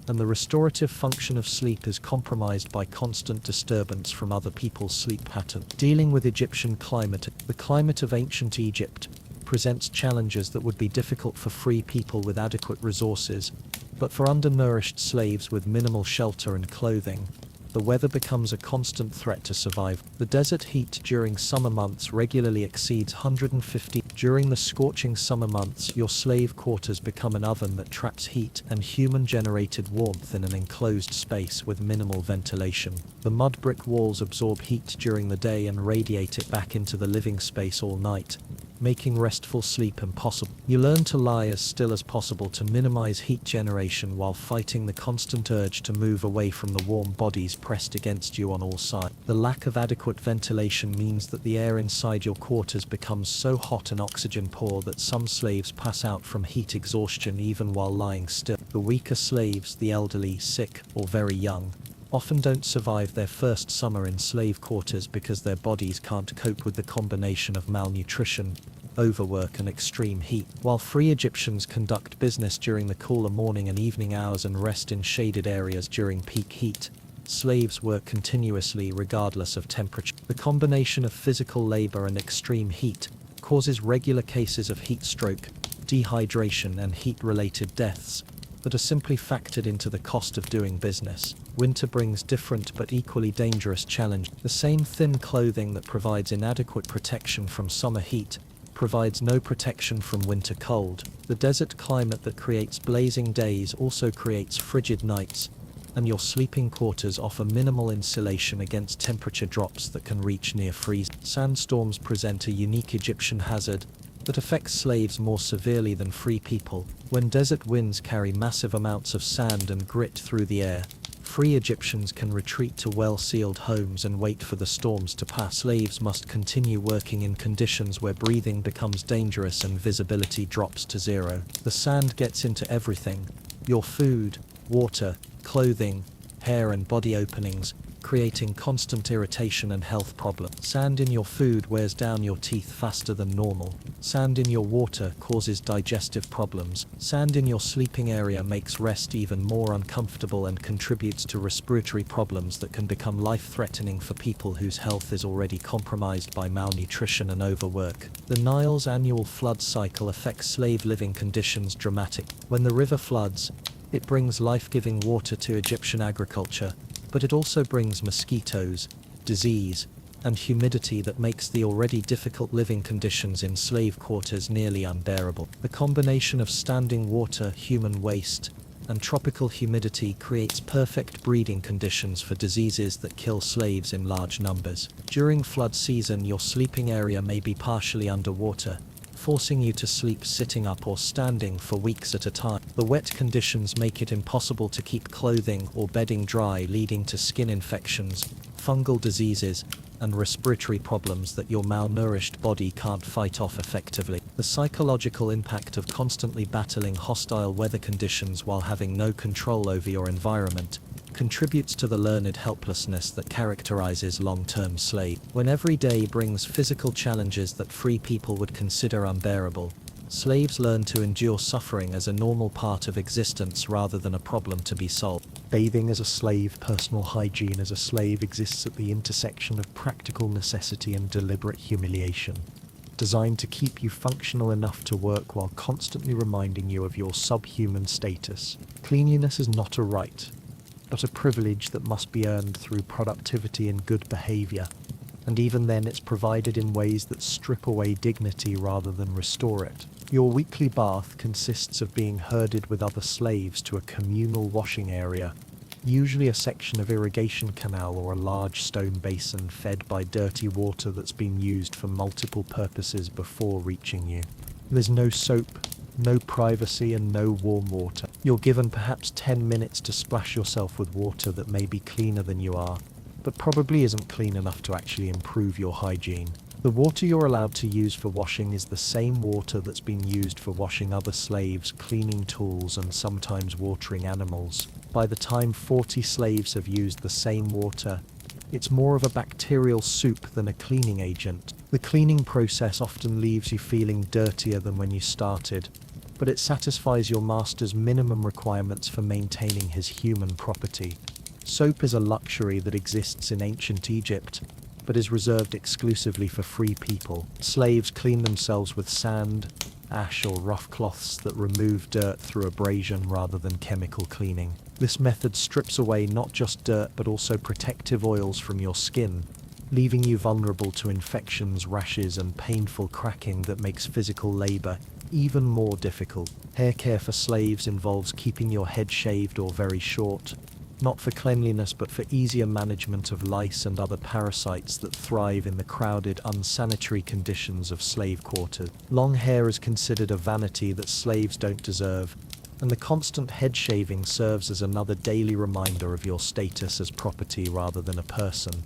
and the restorative function of sleep is compromised by constant disturbance from other people's sleep patterns. Dealing with Egyptian climate. The climate of ancient Egypt presents challenges that would be difficult for free people with adequate resources, but for undernourished slaves with minimal shelter and clothing, the weather becomes a constant threat to survival. The desert heat during summer months regularly exceeds 150. During the scorching summer months, your slave quarters become an oven that traps heat and human-generated warmth in an enclosed space with minimal ventilation. The mud brick walls absorb heat during the day and radiate it back into the living space all night, making restful sleep impossible. You learn to lie as still as possible to minimize heat generation while fighting the constant urge to move away from the warm bodies pressed against you on all sides. The lack of adequate ventilation means that the air inside your quarters becomes so hot and oxygen poor that some slaves pass out from heat exhaustion even while lying still. The weaker slaves, the elderly, sick, or very young, often don't survive their first summer in slave quarters because their bodies can't cope with the combination of malnutrition, overwork, and extreme heat. While free Egyptians conduct business during the cooler morning and evening hours and rest in shaded areas during peak heat, slaves work continuously regardless of temperature. The combination of physical labor and extreme heat causes regular cases of heat stroke, dehydration, and heat-related deaths that are simply factored into the cost of doing business. Winter brings different but equally dangerous challenges. The same thin clothing that provides inadequate protection from summer heat provides no protection from winter cold. The desert climate that creates blazing days also creates frigid nights, and your sleeping quarters offer minimal insulation against temperature drops that can reach near freeze. Sandstorms present a unique Egyptian hazard that affects slaves more severely than free people. When desert winds carry massive amounts of sand and grit through the air, free Egyptians can retreat to well-sealed homes and wait for the storms to pass. Slaves must continue working in conditions where breathing becomes dangerous and visibility drops to zero. The sand gets into everything: your food, water, clothing, hair, and body openings, creating constant irritation and health problems. Sand in your food wears down your teeth faster than normal. Sand in your water causes digestive problems. Sand in your sleeping area makes rest even more uncomfortable and contributes to respiratory problems that can become life-threatening for people whose health is already compromised by malnutrition and overwork. The Nile's annual flood cycle affects slave living conditions dramatically. When the river floods, it brings life-giving water to Egyptian agriculture, but it also brings mosquitoes, disease, and humidity that makes the already difficult living conditions in slave quarters nearly unbearable. The combination of standing water, human waste, and tropical humidity creates perfect breeding conditions for diseases that kill slaves in large numbers. During flood season, your sleeping area may be partially underwater, forcing you to sleep sitting up or standing for weeks at a time. The wet conditions make it impossible to keep clothing or bedding dry, leading to skin infections, fungal diseases, and respiratory problems that your malnourished body can't fight off effectively. The psychological impact of constantly battling hostile weather conditions while having no control over your environment contributes to the learned helplessness that characterizes long-term slave. When every day brings physical challenges that free people would consider unbearable, slaves learn to endure suffering as a normal part of existence rather than a problem to be solved. Bathing as a slave, personal hygiene as a slave exists at the intersection of practical necessity and deliberate humiliation, designed to keep you functional enough to work while constantly reminding you of your subhuman status. Cleanliness is not a right, but a privilege that must be earned through productivity and good behavior, and even then it's provided in ways that strip away dignity rather than restore it. Your weekly bath consists of being herded with other slaves to a communal washing area, usually a section of irrigation canal or a large stone basin fed by dirty water that's been used for multiple purposes before reaching you. There's no soap, no privacy, and no warm water. You're given perhaps 10 minutes to splash yourself with water that may be cleaner than you are, but probably isn't clean enough to actually improve your hygiene. The water you're allowed to use for washing is the same water that's been used for washing other slaves, cleaning tools, and sometimes watering animals. By the time 40 slaves have used the same water, it's more of a bacterial soup than a cleaning agent. The cleaning process often leaves you feeling dirtier than when you started, but it satisfies your master's minimum requirements for maintaining his human property. Soap is a luxury that exists in ancient Egypt, but is reserved exclusively for free people. Slaves clean themselves with sand, ash, or rough cloths that remove dirt through abrasion rather than chemical cleaning. This method strips away not just dirt but also protective oils from your skin, leaving you vulnerable to infections, rashes, and painful cracking that makes physical labor even more difficult. Hair care for slaves involves keeping your head shaved or very short, not for cleanliness but for easier management of lice and other parasites that thrive in the crowded, unsanitary conditions of slave quarters. Long hair is considered a vanity that slaves don't deserve, and the constant head shaving serves as another daily reminder of your status as property rather than a person.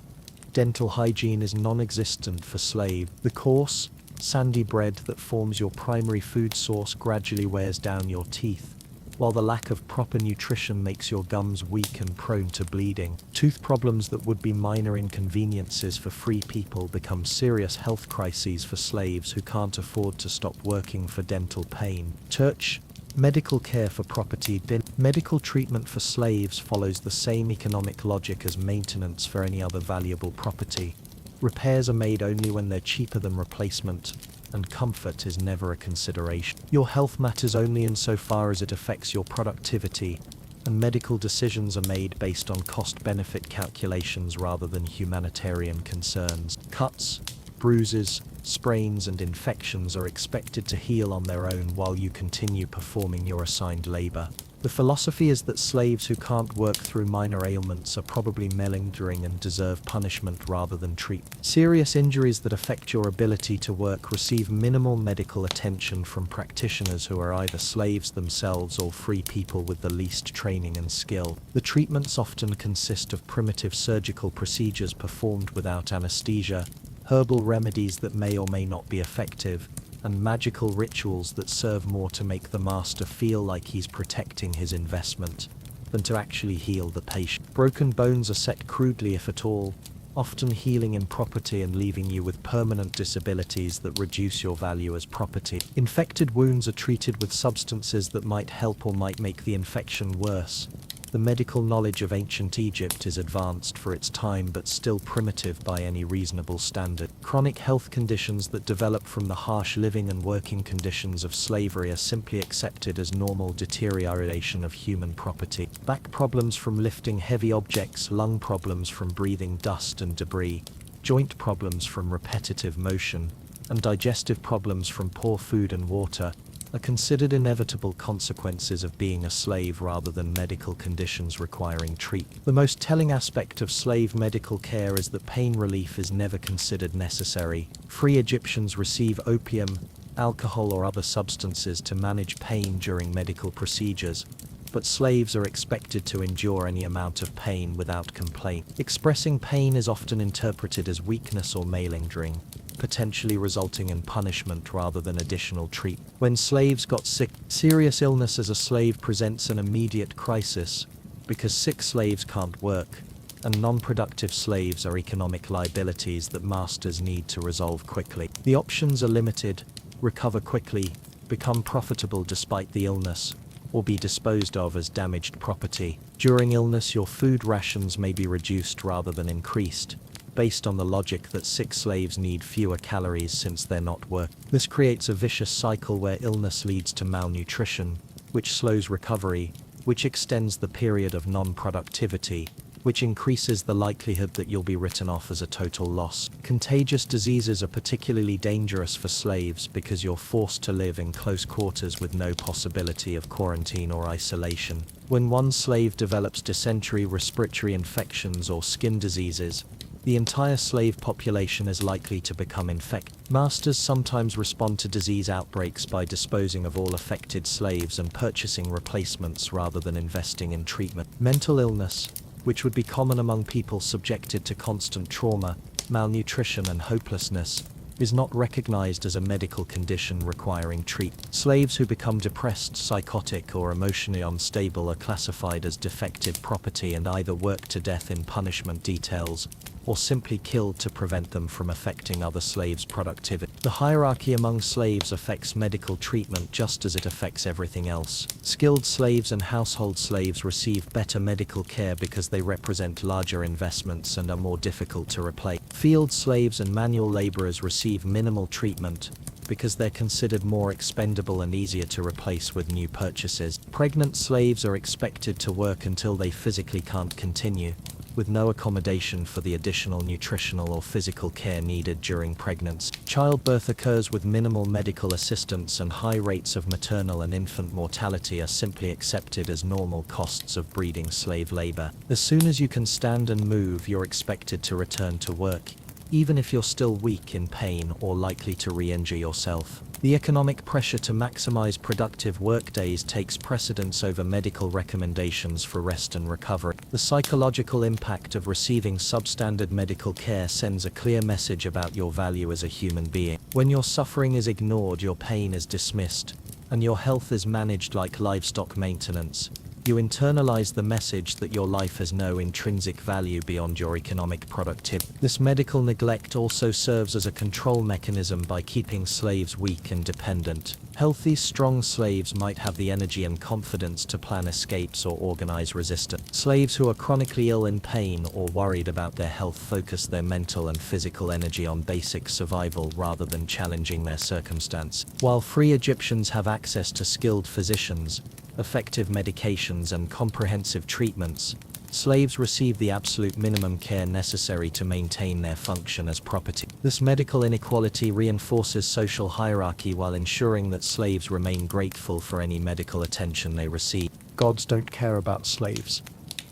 Dental hygiene is non-existent for slaves. The coarse, sandy bread that forms your primary food source gradually wears down your teeth, while the lack of proper nutrition makes your gums weak and prone to bleeding. Tooth problems that would be minor inconveniences for free people become serious health crises for slaves who can't afford to stop working for dental pain. Church, medical care for property. Medical treatment for slaves follows the same economic logic as maintenance for any other valuable property. Repairs are made only when they're cheaper than replacement, and comfort is never a consideration. Your health matters only insofar as it affects your productivity, and medical decisions are made based on cost-benefit calculations rather than humanitarian concerns. Cuts, bruises, sprains, and infections are expected to heal on their own while you continue performing your assigned labor. The philosophy is that slaves who can't work through minor ailments are probably malingering and deserve punishment rather than treatment. Serious injuries that affect your ability to work receive minimal medical attention from practitioners who are either slaves themselves or free people with the least training and skill. The treatments often consist of primitive surgical procedures performed without anesthesia, herbal remedies that may or may not be effective, and magical rituals that serve more to make the master feel like he's protecting his investment than to actually heal the patient. Broken bones are set crudely, if at all, often healing in property and leaving you with permanent disabilities that reduce your value as property. Infected wounds are treated with substances that might help or might make the infection worse. The medical knowledge of ancient Egypt is advanced for its time but still primitive by any reasonable standard. Chronic health conditions that develop from the harsh living and working conditions of slavery are simply accepted as normal deterioration of human property. Back problems from lifting heavy objects, lung problems from breathing dust and debris, joint problems from repetitive motion, and digestive problems from poor food and water are considered inevitable consequences of being a slave rather than medical conditions requiring treatment. The most telling aspect of slave medical care is that pain relief is never considered necessary. Free Egyptians receive opium, alcohol, or other substances to manage pain during medical procedures, but slaves are expected to endure any amount of pain without complaint. Expressing pain is often interpreted as weakness or malingering, potentially resulting in punishment rather than additional treatment. When slaves got sick, serious illness as a slave presents an immediate crisis because sick slaves can't work, and non-productive slaves are economic liabilities that masters need to resolve quickly. The options are limited: recover quickly, become profitable despite the illness, or be disposed of as damaged property. During illness, your food rations may be reduced rather than increased, based on the logic that sick slaves need fewer calories since they're not working. This creates a vicious cycle where illness leads to malnutrition, which slows recovery, which extends the period of non-productivity, which increases the likelihood that you'll be written off as a total loss. Contagious diseases are particularly dangerous for slaves because you're forced to live in close quarters with no possibility of quarantine or isolation. When one slave develops dysentery, respiratory infections, or skin diseases, the entire slave population is likely to become infected. Masters sometimes respond to disease outbreaks by disposing of all affected slaves and purchasing replacements rather than investing in treatment. Mental illness, which would be common among people subjected to constant trauma, malnutrition, and hopelessness, is not recognized as a medical condition requiring treatment. Slaves who become depressed, psychotic, or emotionally unstable are classified as defective property and either worked to death in punishment details or simply killed to prevent them from affecting other slaves' productivity. The hierarchy among slaves affects medical treatment just as it affects everything else. Skilled slaves and household slaves receive better medical care because they represent larger investments and are more difficult to replace. Field slaves and manual laborers receive minimal treatment because they're considered more expendable and easier to replace with new purchases. Pregnant slaves are expected to work until they physically can't continue, with no accommodation for the additional nutritional or physical care needed during pregnancy. Childbirth occurs with minimal medical assistance, and high rates of maternal and infant mortality are simply accepted as normal costs of breeding slave labor. As soon as you can stand and move, you're expected to return to work, even if you're still weak, in pain, or likely to re-injure yourself. The economic pressure to maximize productive workdays takes precedence over medical recommendations for rest and recovery. The psychological impact of receiving substandard medical care sends a clear message about your value as a human being. When your suffering is ignored, your pain is dismissed, and your health is managed like livestock maintenance, you internalize the message that your life has no intrinsic value beyond your economic productivity. This medical neglect also serves as a control mechanism by keeping slaves weak and dependent. Healthy, strong slaves might have the energy and confidence to plan escapes or organize resistance. Slaves who are chronically ill, in pain, or worried about their health focus their mental and physical energy on basic survival rather than challenging their circumstance. While free Egyptians have access to skilled physicians, effective medications, and comprehensive treatments, slaves receive the absolute minimum care necessary to maintain their function as property. This medical inequality reinforces social hierarchy while ensuring that slaves remain grateful for any medical attention they receive. Gods don't care about slaves.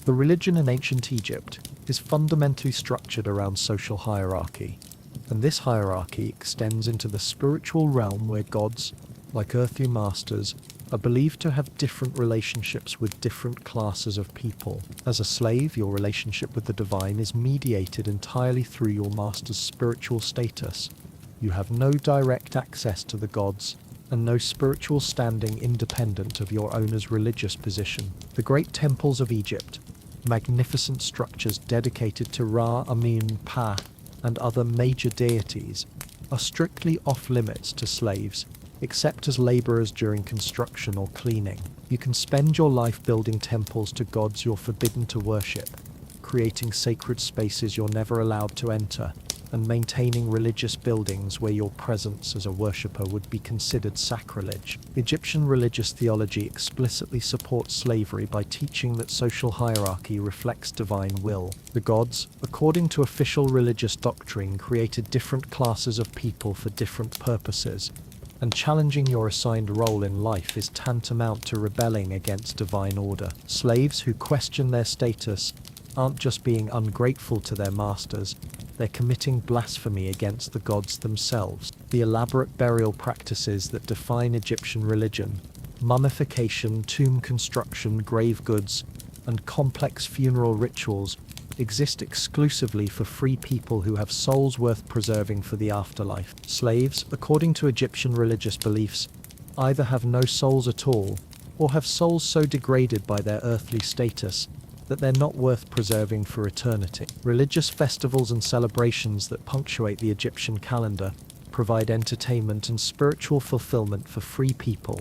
The religion in ancient Egypt is fundamentally structured around social hierarchy, and this hierarchy extends into the spiritual realm where gods, like earthly masters, are believed to have different relationships with different classes of people. As a slave, your relationship with the divine is mediated entirely through your master's spiritual status. You have no direct access to the gods, and no spiritual standing independent of your owner's religious position. The great temples of Egypt, magnificent structures dedicated to Ra, Amun, Pa, and other major deities, are strictly off-limits to slaves, except as laborers during construction or cleaning. You can spend your life building temples to gods you're forbidden to worship, creating sacred spaces you're never allowed to enter, and maintaining religious buildings where your presence as a worshipper would be considered sacrilege. Egyptian religious theology explicitly supports slavery by teaching that social hierarchy reflects divine will. The gods, according to official religious doctrine, created different classes of people for different purposes, and challenging your assigned role in life is tantamount to rebelling against divine order. Slaves who question their status aren't just being ungrateful to their masters, they're committing blasphemy against the gods themselves. The elaborate burial practices that define Egyptian religion, mummification, tomb construction, grave goods, and complex funeral rituals, exist exclusively for free people who have souls worth preserving for the afterlife. Slaves, according to Egyptian religious beliefs, either have no souls at all, or have souls so degraded by their earthly status that they're not worth preserving for eternity. Religious festivals and celebrations that punctuate the Egyptian calendar provide entertainment and spiritual fulfillment for free people,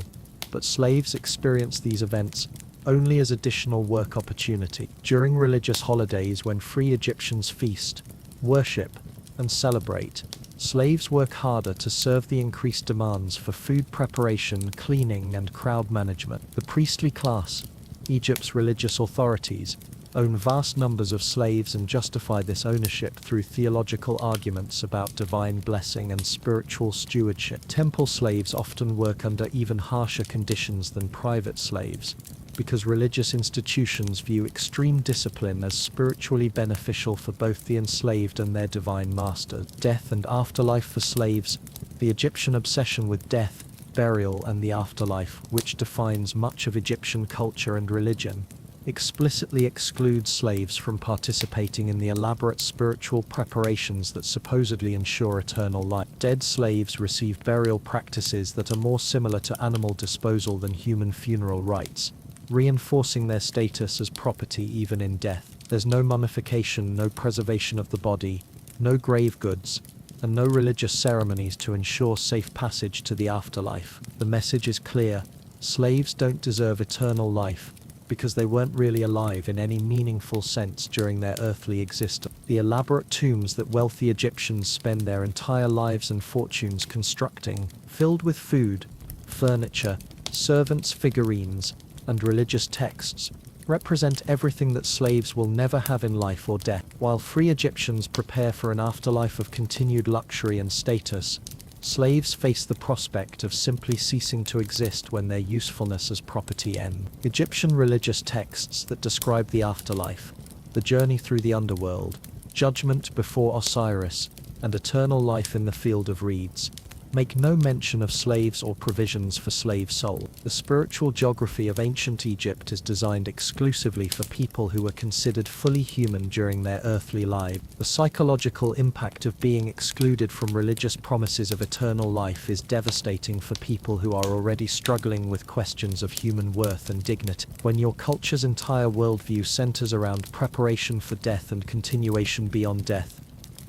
but slaves experience these events only as additional work opportunity. During religious holidays, when free Egyptians feast, worship, and celebrate, slaves work harder to serve the increased demands for food preparation, cleaning, and crowd management. The priestly class, Egypt's religious authorities, own vast numbers of slaves and justify this ownership through theological arguments about divine blessing and spiritual stewardship. Temple slaves often work under even harsher conditions than private slaves, because religious institutions view extreme discipline as spiritually beneficial for both the enslaved and their divine master. Death and afterlife for slaves. The Egyptian obsession with death, burial, and the afterlife, which defines much of Egyptian culture and religion, explicitly excludes slaves from participating in the elaborate spiritual preparations that supposedly ensure eternal life. Dead slaves receive burial practices that are more similar to animal disposal than human funeral rites, reinforcing their status as property even in death. There's no mummification, no preservation of the body, no grave goods, and no religious ceremonies to ensure safe passage to the afterlife. The message is clear: slaves don't deserve eternal life, because they weren't really alive in any meaningful sense during their earthly existence. The elaborate tombs that wealthy Egyptians spend their entire lives and fortunes constructing, filled with food, furniture, servants' figurines, and religious texts, represent everything that slaves will never have in life or death. While free Egyptians prepare for an afterlife of continued luxury and status, slaves face the prospect of simply ceasing to exist when their usefulness as property ends. Egyptian religious texts that describe the afterlife, the journey through the underworld, judgment before Osiris, and eternal life in the field of reeds, make no mention of slaves or provisions for slave souls. The spiritual geography of ancient Egypt is designed exclusively for people who were considered fully human during their earthly lives. The psychological impact of being excluded from religious promises of eternal life is devastating for people who are already struggling with questions of human worth and dignity. When your culture's entire worldview centers around preparation for death and continuation beyond death,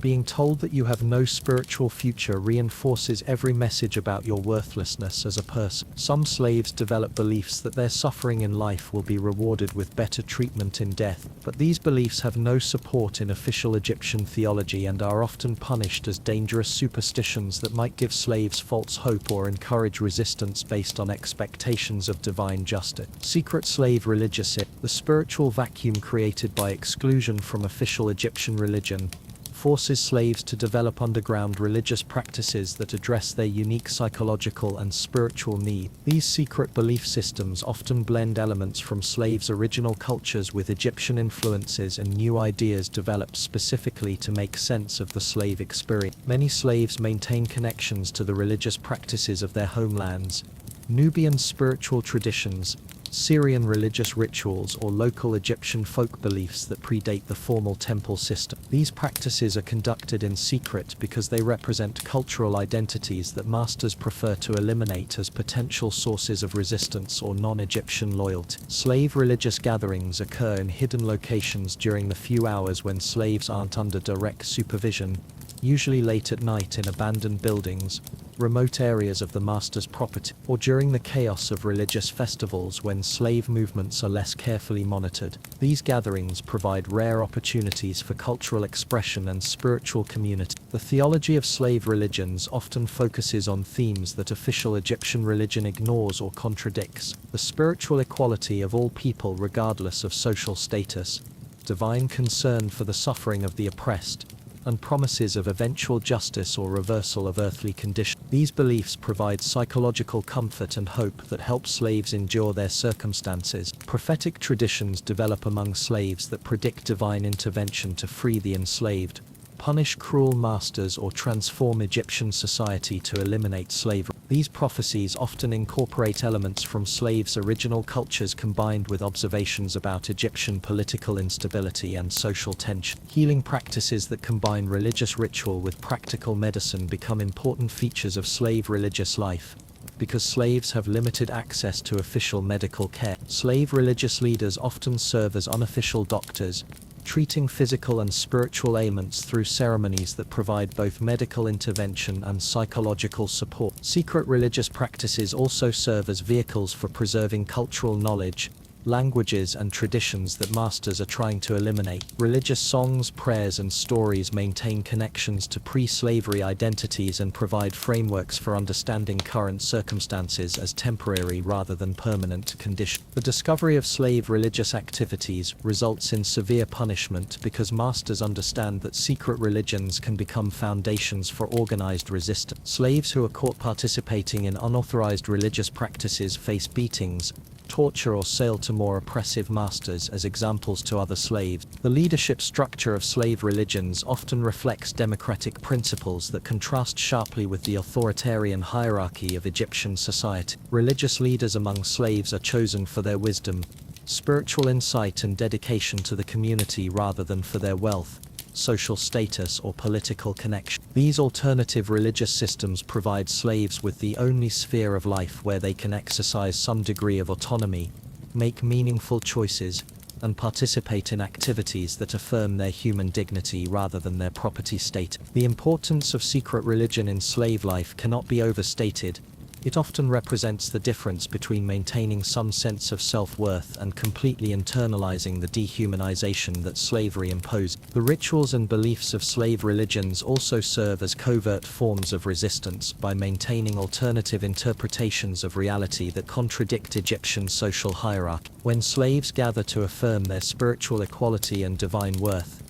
being told that you have no spiritual future reinforces every message about your worthlessness as a person. Some slaves develop beliefs that their suffering in life will be rewarded with better treatment in death, but these beliefs have no support in official Egyptian theology and are often punished as dangerous superstitions that might give slaves false hope or encourage resistance based on expectations of divine justice. Secret slave religiousship, the spiritual vacuum created by exclusion from official Egyptian religion, forces slaves to develop underground religious practices that address their unique psychological and spiritual needs. These secret belief systems often blend elements from slaves' original cultures with Egyptian influences and new ideas developed specifically to make sense of the slave experience. Many slaves maintain connections to the religious practices of their homelands, Nubian spiritual traditions, Syrian religious rituals, or local Egyptian folk beliefs that predate the formal temple system. These practices are conducted in secret because they represent cultural identities that masters prefer to eliminate as potential sources of resistance or non-Egyptian loyalty. Slave religious gatherings occur in hidden locations during the few hours when slaves aren't under direct supervision, usually late at night in abandoned buildings, remote areas of the master's property, or during the chaos of religious festivals when slave movements are less carefully monitored. These gatherings provide rare opportunities for cultural expression and spiritual community. The theology of slave religions often focuses on themes that official Egyptian religion ignores or contradicts: the spiritual equality of all people regardless of social status, divine concern for the suffering of the oppressed, and promises of eventual justice or reversal of earthly conditions. These beliefs provide psychological comfort and hope that help slaves endure their circumstances. Prophetic traditions develop among slaves that predict divine intervention to free the enslaved, punish cruel masters, or transform Egyptian society to eliminate slavery. These prophecies often incorporate elements from slaves' original cultures combined with observations about Egyptian political instability and social tension. Healing practices that combine religious ritual with practical medicine become important features of slave religious life. Because slaves have limited access to official medical care, slave religious leaders often serve as unofficial doctors, treating physical and spiritual ailments through ceremonies that provide both medical intervention and psychological support. Secret religious practices also serve as vehicles for preserving cultural knowledge, languages, and traditions that masters are trying to eliminate. Religious songs, prayers, and stories maintain connections to pre-slavery identities and provide frameworks for understanding current circumstances as temporary rather than permanent conditions. The discovery of slave religious activities results in severe punishment because masters understand that secret religions can become foundations for organized resistance. Slaves who are caught participating in unauthorized religious practices face beatings, torture, or sale to more oppressive masters as examples to other slaves. The leadership structure of slave religions often reflects democratic principles that contrast sharply with the authoritarian hierarchy of Egyptian society. Religious leaders among slaves are chosen for their wisdom, spiritual insight, and dedication to the community rather than for their wealth, social status, or political connection. These alternative religious systems provide slaves with the only sphere of life where they can exercise some degree of autonomy, make meaningful choices, and participate in activities that affirm their human dignity rather than their property status. The importance of secret religion in slave life cannot be overstated. It often represents the difference between maintaining some sense of self-worth and completely internalizing the dehumanization that slavery imposed. The rituals and beliefs of slave religions also serve as covert forms of resistance by maintaining alternative interpretations of reality that contradict Egyptian social hierarchy. When slaves gather to affirm their spiritual equality and divine worth,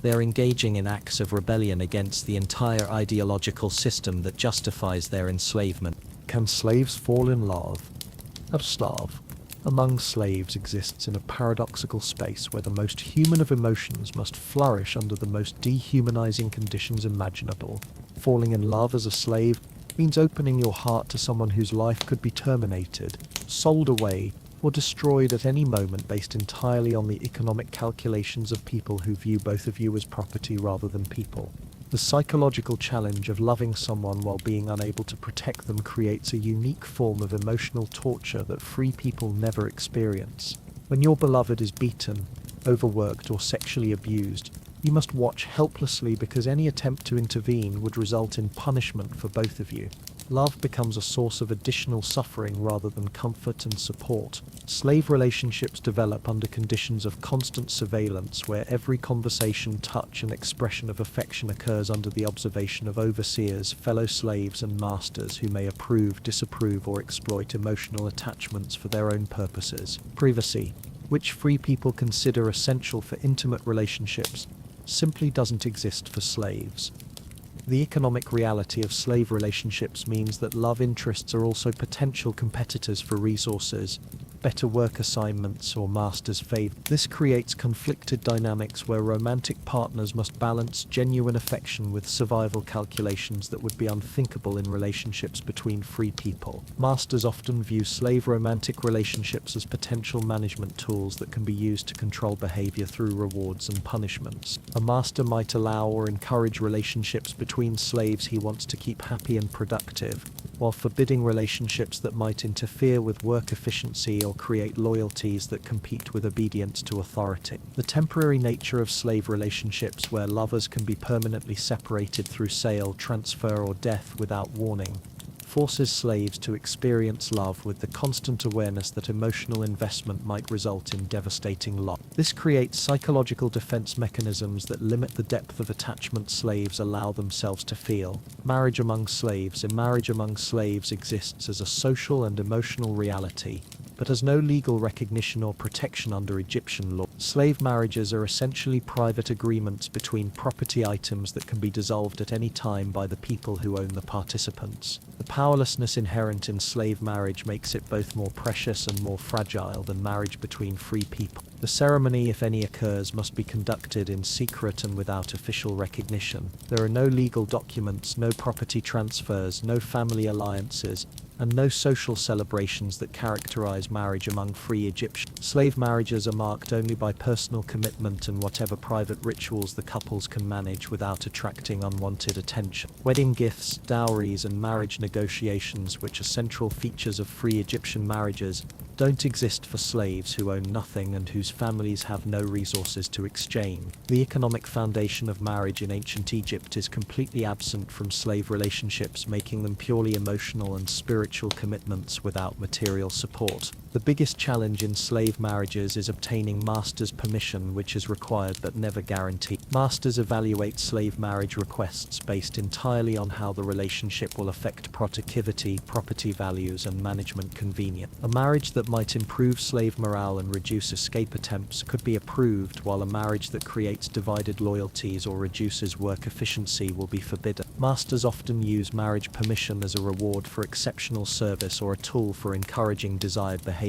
they are engaging in acts of rebellion against the entire ideological system that justifies their enslavement. Can slaves fall in love? Love among slaves exists in a paradoxical space where the most human of emotions must flourish under the most dehumanizing conditions imaginable. Falling in love as a slave means opening your heart to someone whose life could be terminated, sold away, or destroyed at any moment based entirely on the economic calculations of people who view both of you as property rather than people. The psychological challenge of loving someone while being unable to protect them creates a unique form of emotional torture that free people never experience. When your beloved is beaten, overworked, or sexually abused, you must watch helplessly because any attempt to intervene would result in punishment for both of you. Love becomes a source of additional suffering rather than comfort and support. Slave relationships develop under conditions of constant surveillance where every conversation, touch, and expression of affection occurs under the observation of overseers, fellow slaves, and masters who may approve, disapprove, or exploit emotional attachments for their own purposes. Privacy, which free people consider essential for intimate relationships, simply doesn't exist for slaves. The economic reality of slave relationships means that love interests are also potential competitors for resources, better work assignments, or master's favor. This creates conflicted dynamics where romantic partners must balance genuine affection with survival calculations that would be unthinkable in relationships between free people. Masters often view slave romantic relationships as potential management tools that can be used to control behavior through rewards and punishments. A master might allow or encourage relationships between slaves he wants to keep happy and productive, while forbidding relationships that might interfere with work efficiency or create loyalties that compete with obedience to authority. The temporary nature of slave relationships, where lovers can be permanently separated through sale, transfer, or death without warning, forces slaves to experience love with the constant awareness that emotional investment might result in devastating loss. This creates psychological defense mechanisms that limit the depth of attachment slaves allow themselves to feel. Marriage among slaves. A marriage among slaves exists as a social and emotional reality, but has no legal recognition or protection under Egyptian law. Slave marriages are essentially private agreements between property items that can be dissolved at any time by the people who own the participants. The powerlessness inherent in slave marriage makes it both more precious and more fragile than marriage between free people. The ceremony, if any occurs, must be conducted in secret and without official recognition. There are no legal documents, no property transfers, no family alliances, and no social celebrations that characterize marriage among free Egyptians. Slave marriages are marked only by personal commitment and whatever private rituals the couples can manage without attracting unwanted attention. Wedding gifts, dowries, and marriage negotiations, which are central features of free Egyptian marriages, don't exist for slaves who own nothing and whose families have no resources to exchange. The economic foundation of marriage in ancient Egypt is completely absent from slave relationships, making them purely emotional and spiritual commitments without material support. The biggest challenge in slave marriages is obtaining master's permission, which is required but never guaranteed. Masters evaluate slave marriage requests based entirely on how the relationship will affect productivity, property values, and management convenience. A marriage that might improve slave morale and reduce escape attempts could be approved, while a marriage that creates divided loyalties or reduces work efficiency will be forbidden. Masters often use marriage permission as a reward for exceptional service or a tool for encouraging desired behavior.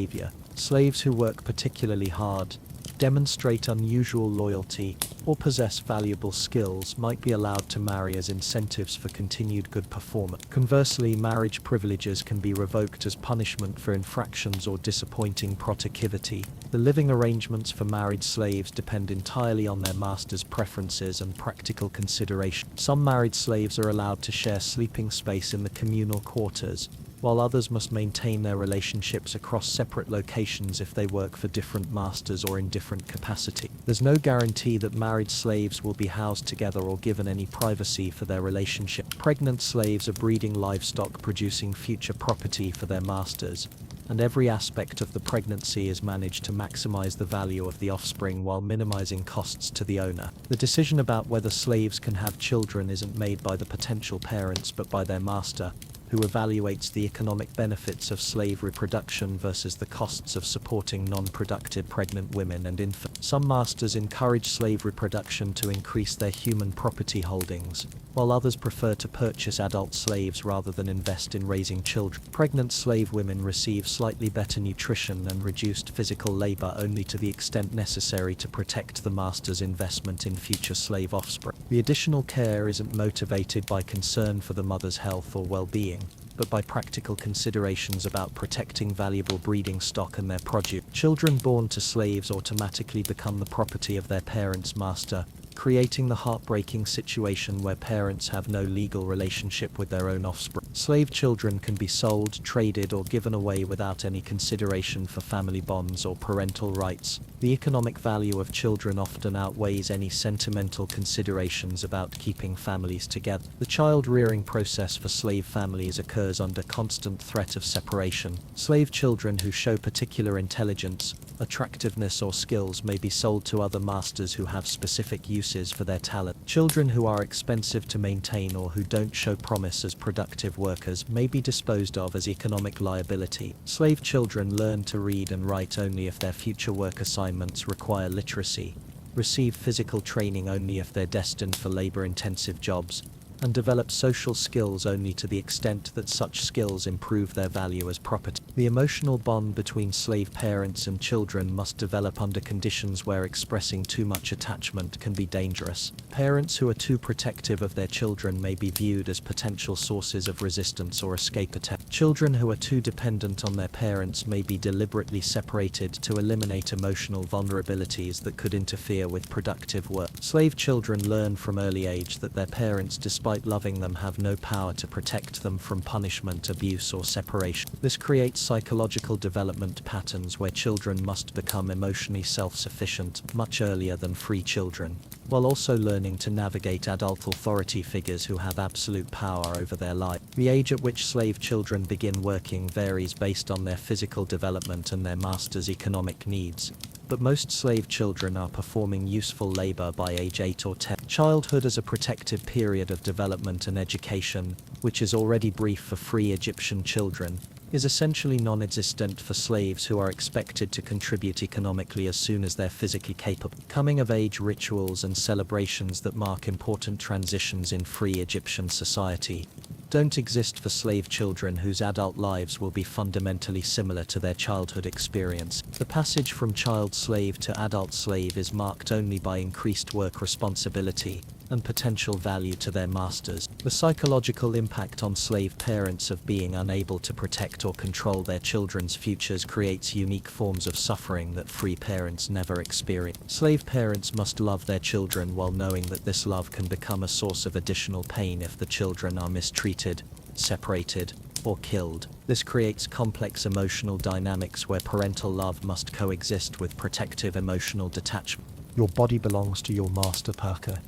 Slaves who work particularly hard, demonstrate unusual loyalty, or possess valuable skills might be allowed to marry as incentives for continued good performance. Conversely, marriage privileges can be revoked as punishment for infractions or disappointing productivity. The living arrangements for married slaves depend entirely on their master's preferences and practical consideration. Some married slaves are allowed to share sleeping space in the communal quarters, while others must maintain their relationships across separate locations if they work for different masters or in different capacity. There's no guarantee that married slaves will be housed together or given any privacy for their relationship. Pregnant slaves are breeding livestock, producing future property for their masters, and every aspect of the pregnancy is managed to maximize the value of the offspring while minimizing costs to the owner. The decision about whether slaves can have children isn't made by the potential parents but by their master, who evaluates the economic benefits of slave reproduction versus the costs of supporting non-productive pregnant women and infants. Some masters encourage slave reproduction to increase their human property holdings, while others prefer to purchase adult slaves rather than invest in raising children. Pregnant slave women receive slightly better nutrition and reduced physical labor only to the extent necessary to protect the master's investment in future slave offspring. The additional care isn't motivated by concern for the mother's health or well-being, but by practical considerations about protecting valuable breeding stock and their produce. Children born to slaves automatically become the property of their parents' master, creating the heartbreaking situation where parents have no legal relationship with their own offspring. Slave children can be sold, traded, or given away without any consideration for family bonds or parental rights. The economic value of children often outweighs any sentimental considerations about keeping families together. The child-rearing process for slave families occurs under constant threat of separation. Slave children who show particular intelligence, attractiveness, or skills may be sold to other masters who have specific uses for their talent. Children who are expensive to maintain or who don't show promise as productive workers may be disposed of as economic liability. Slave children learn to read and write only if their future work assignments require literacy, receive physical training only if they're destined for labor-intensive jobs, and develop social skills only to the extent that such skills improve their value as property. The emotional bond between slave parents and children must develop under conditions where expressing too much attachment can be dangerous. Parents who are too protective of their children may be viewed as potential sources of resistance or escape attempts. Children who are too dependent on their parents may be deliberately separated to eliminate emotional vulnerabilities that could interfere with productive work. Slave children learn from early age that their parents, despite loving them, have no power to protect them from punishment, abuse, or separation. This creates psychological development patterns where children must become emotionally self-sufficient much earlier than free children, while also learning to navigate adult authority figures who have absolute power over their life. The age at which slave children begin working varies based on their physical development and their master's economic needs, but most slave children are performing useful labor by age 8 or 10. Childhood as a protective period of development and education, which is already brief for free Egyptian children, is essentially non-existent for slaves who are expected to contribute economically as soon as they're physically capable. Coming-of-age rituals and celebrations that mark important transitions in free Egyptian society don't exist for slave children whose adult lives will be fundamentally similar to their childhood experience. The passage from child slave to adult slave is marked only by increased work responsibility and potential value to their masters. The psychological impact on slave parents of being unable to protect or control their children's futures creates unique forms of suffering that free parents never experience. Slave parents must love their children while knowing that this love can become a source of additional pain if the children are mistreated, separated, or killed. This creates complex emotional dynamics where parental love must coexist with protective emotional detachment. Your body belongs to your master, Parker.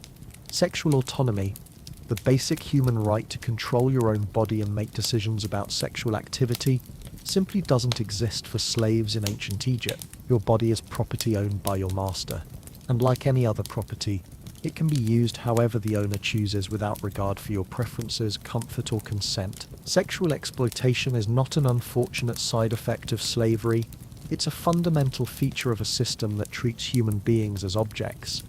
Sexual autonomy, the basic human right to control your own body and make decisions about sexual activity, simply doesn't exist for slaves in ancient Egypt. Your body is property owned by your master, and like any other property, it can be used however the owner chooses without regard for your preferences, comfort, or consent. Sexual exploitation is not an unfortunate side effect of slavery. It's a fundamental feature of a system that treats human beings as objects.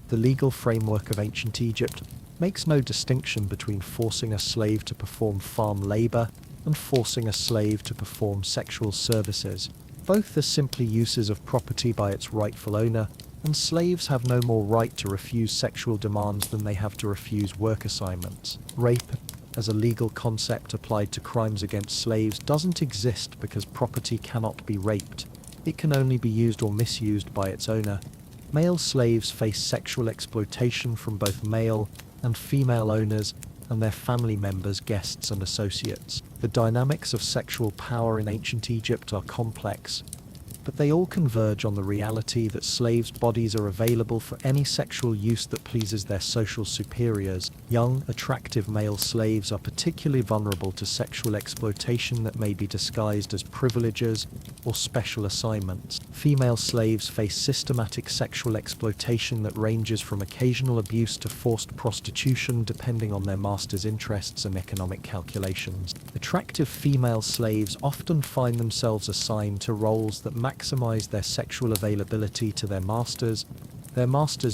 The legal framework of ancient Egypt makes no distinction between forcing a slave to perform farm labor and forcing a slave to perform sexual services. Both are simply uses of property by its rightful owner, and slaves have no more right to refuse sexual demands than they have to refuse work assignments. Rape, as a legal concept applied to crimes against slaves, doesn't exist because property cannot be raped. It can only be used or misused by its owner. Male slaves face sexual exploitation from both male and female owners and their family members, guests, and associates. The dynamics of sexual power in ancient Egypt are complex, but they all converge on the reality that slaves' bodies are available for any sexual use that pleases their social superiors. Young, attractive male slaves are particularly vulnerable to sexual exploitation that may be disguised as privileges or special assignments. Female slaves face systematic sexual exploitation that ranges from occasional abuse to forced prostitution depending on their master's interests and economic calculations. Attractive female slaves often find themselves assigned to roles that maximize their sexual availability to their masters'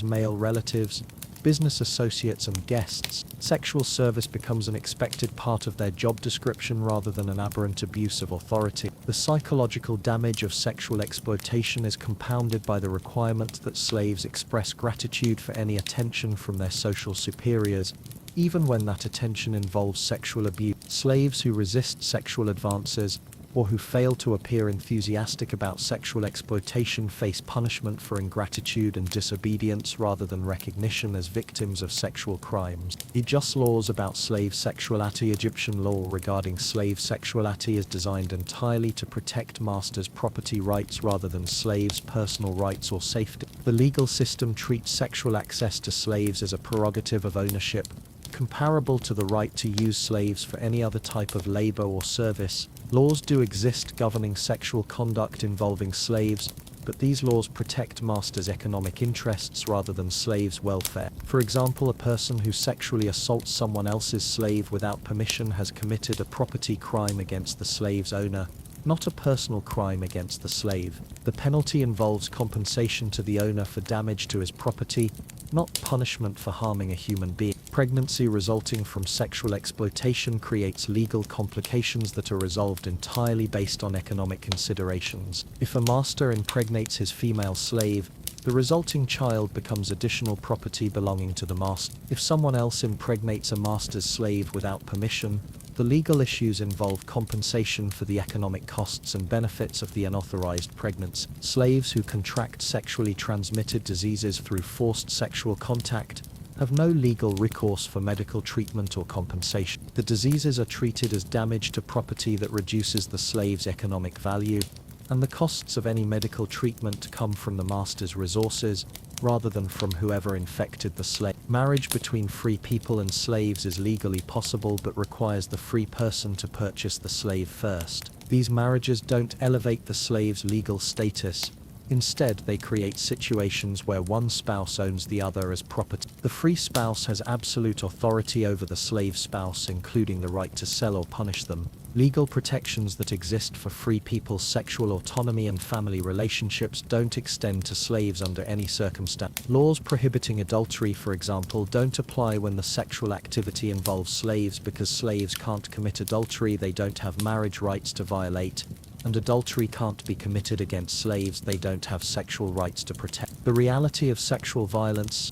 male relatives, business associates, and guests. Sexual service becomes an expected part of their job description rather than an aberrant abuse of authority. The psychological damage of sexual exploitation is compounded by the requirement that slaves express gratitude for any attention from their social superiors, even when that attention involves sexual abuse. Slaves who resist sexual advances or who fail to appear enthusiastic about sexual exploitation face punishment for ingratitude and disobedience rather than recognition as victims of sexual crimes. Just laws about slave sexuality. Egyptian law regarding slave sexuality is designed entirely to protect masters' property rights rather than slaves' personal rights or safety. The legal system treats sexual access to slaves as a prerogative of ownership, comparable to the right to use slaves for any other type of labor or service. Laws do exist governing sexual conduct involving slaves, but these laws protect masters' economic interests rather than slaves' welfare. For example, a person who sexually assaults someone else's slave without permission has committed a property crime against the slave's owner, not a personal crime against the slave. The penalty involves compensation to the owner for damage to his property, not punishment for harming a human being. Pregnancy resulting from sexual exploitation creates legal complications that are resolved entirely based on economic considerations. If a master impregnates his female slave, the resulting child becomes additional property belonging to the master. If someone else impregnates a master's slave without permission, the legal issues involve compensation for the economic costs and benefits of the unauthorized pregnancy. Slaves who contract sexually transmitted diseases through forced sexual contact have no legal recourse for medical treatment or compensation. The diseases are treated as damage to property that reduces the slave's economic value, and the costs of any medical treatment come from the master's resources rather than from whoever infected the slave. Marriage between free people and slaves is legally possible but requires the free person to purchase the slave first. These marriages don't elevate the slave's legal status. Instead, they create situations where one spouse owns the other as property. The free spouse has absolute authority over the slave spouse, including the right to sell or punish them. Legal protections that exist for free people's sexual autonomy and family relationships don't extend to slaves under any circumstance. Laws prohibiting adultery, for example, don't apply when the sexual activity involves slaves because slaves can't commit adultery they don't have marriage rights to violate, and adultery can't be committed against slaves they don't have sexual rights to protect. The reality of sexual violence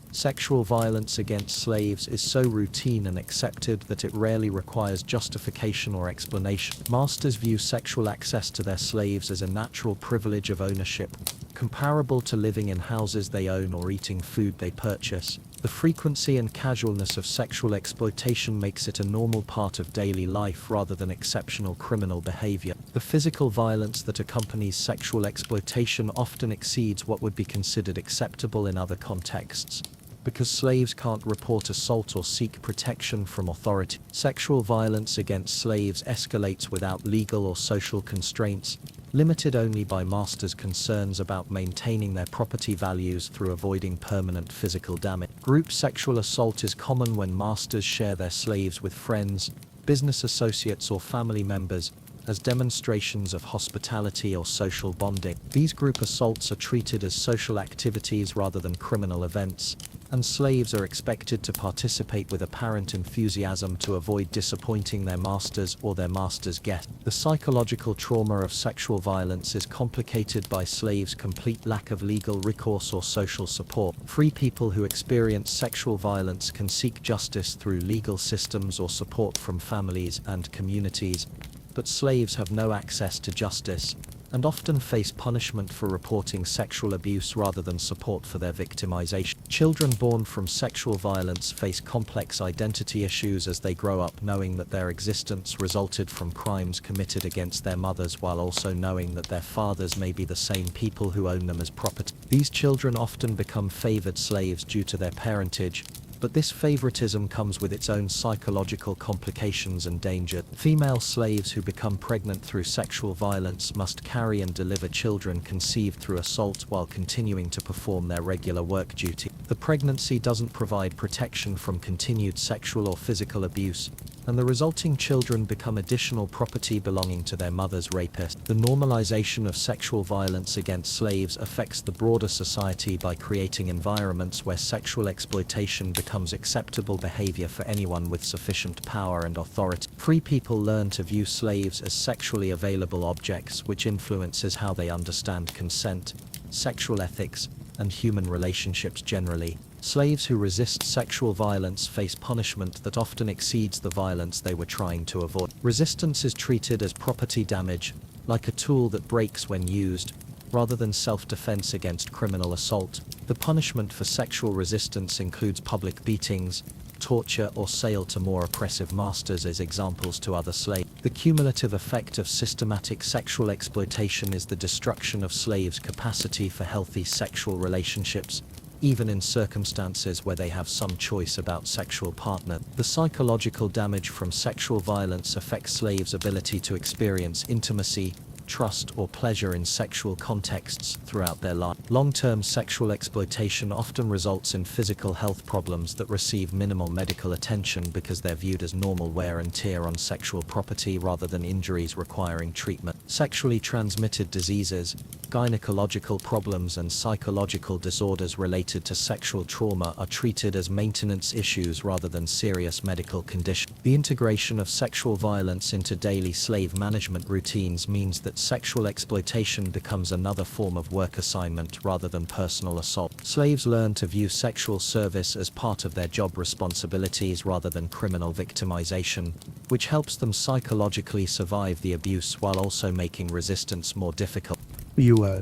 against slaves is so routine and accepted that it rarely requires justification or explanation. Masters view sexual access to their slaves as a natural privilege of ownership, comparable to living in houses they own or eating food they purchase. The frequency and casualness of sexual exploitation makes it a normal part of daily life rather than exceptional criminal behavior. The physical violence that accompanies sexual exploitation often exceeds what would be considered acceptable in other contexts. Because slaves can't report assault or seek protection from authority. Sexual violence against slaves escalates without legal or social constraints, limited only by masters' concerns about maintaining their property values through avoiding permanent physical damage. Group sexual assault is common when masters share their slaves with friends, business associates or family members, as demonstrations of hospitality or social bonding. These group assaults are treated as social activities rather than criminal events, and slaves are expected to participate with apparent enthusiasm to avoid disappointing their masters or their masters' guests. The psychological trauma of sexual violence is complicated by slaves' complete lack of legal recourse or social support. Free people who experience sexual violence can seek justice through legal systems or support from families and communities, but slaves have no access to justice and often face punishment for reporting sexual abuse rather than support for their victimization. Children born from sexual violence face complex identity issues as they grow up knowing that their existence resulted from crimes committed against their mothers, while also knowing that their fathers may be the same people who own them as property. These children often become favored slaves due to their parentage, but this favoritism comes with its own psychological complications and danger. Female slaves who become pregnant through sexual violence must carry and deliver children conceived through assault while continuing to perform their regular work duty. The pregnancy doesn't provide protection from continued sexual or physical abuse, and the resulting children become additional property belonging to their mother's rapist. The normalization of sexual violence against slaves affects the broader society by creating environments where sexual exploitation becomes acceptable behavior for anyone with sufficient power and authority. Free people learn to view slaves as sexually available objects, which influences how they understand consent, sexual ethics, and human relationships generally. Slaves who resist sexual violence face punishment that often exceeds the violence they were trying to avoid. Resistance is treated as property damage, like a tool that breaks when used, rather than self-defense against criminal assault. The punishment for sexual resistance includes public beatings, torture, or sale to more oppressive masters as examples to other slaves. The cumulative effect of systematic sexual exploitation is the destruction of slaves' capacity for healthy sexual relationships, even in circumstances where they have some choice about sexual partner. The psychological damage from sexual violence affects slaves' ability to experience intimacy, trust, or pleasure in sexual contexts throughout their life. Long-term sexual exploitation often results in physical health problems that receive minimal medical attention because they're viewed as normal wear and tear on sexual property rather than injuries requiring treatment. Sexually transmitted diseases, gynecological problems, and psychological disorders related to sexual trauma are treated as maintenance issues rather than serious medical conditions. The integration of sexual violence into daily slave management routines means that sexual exploitation becomes another form of work assignment rather than personal assault. Slaves learn to view sexual service as part of their job responsibilities rather than criminal victimization, which helps them psychologically survive the abuse while also making resistance more difficult. Viewer,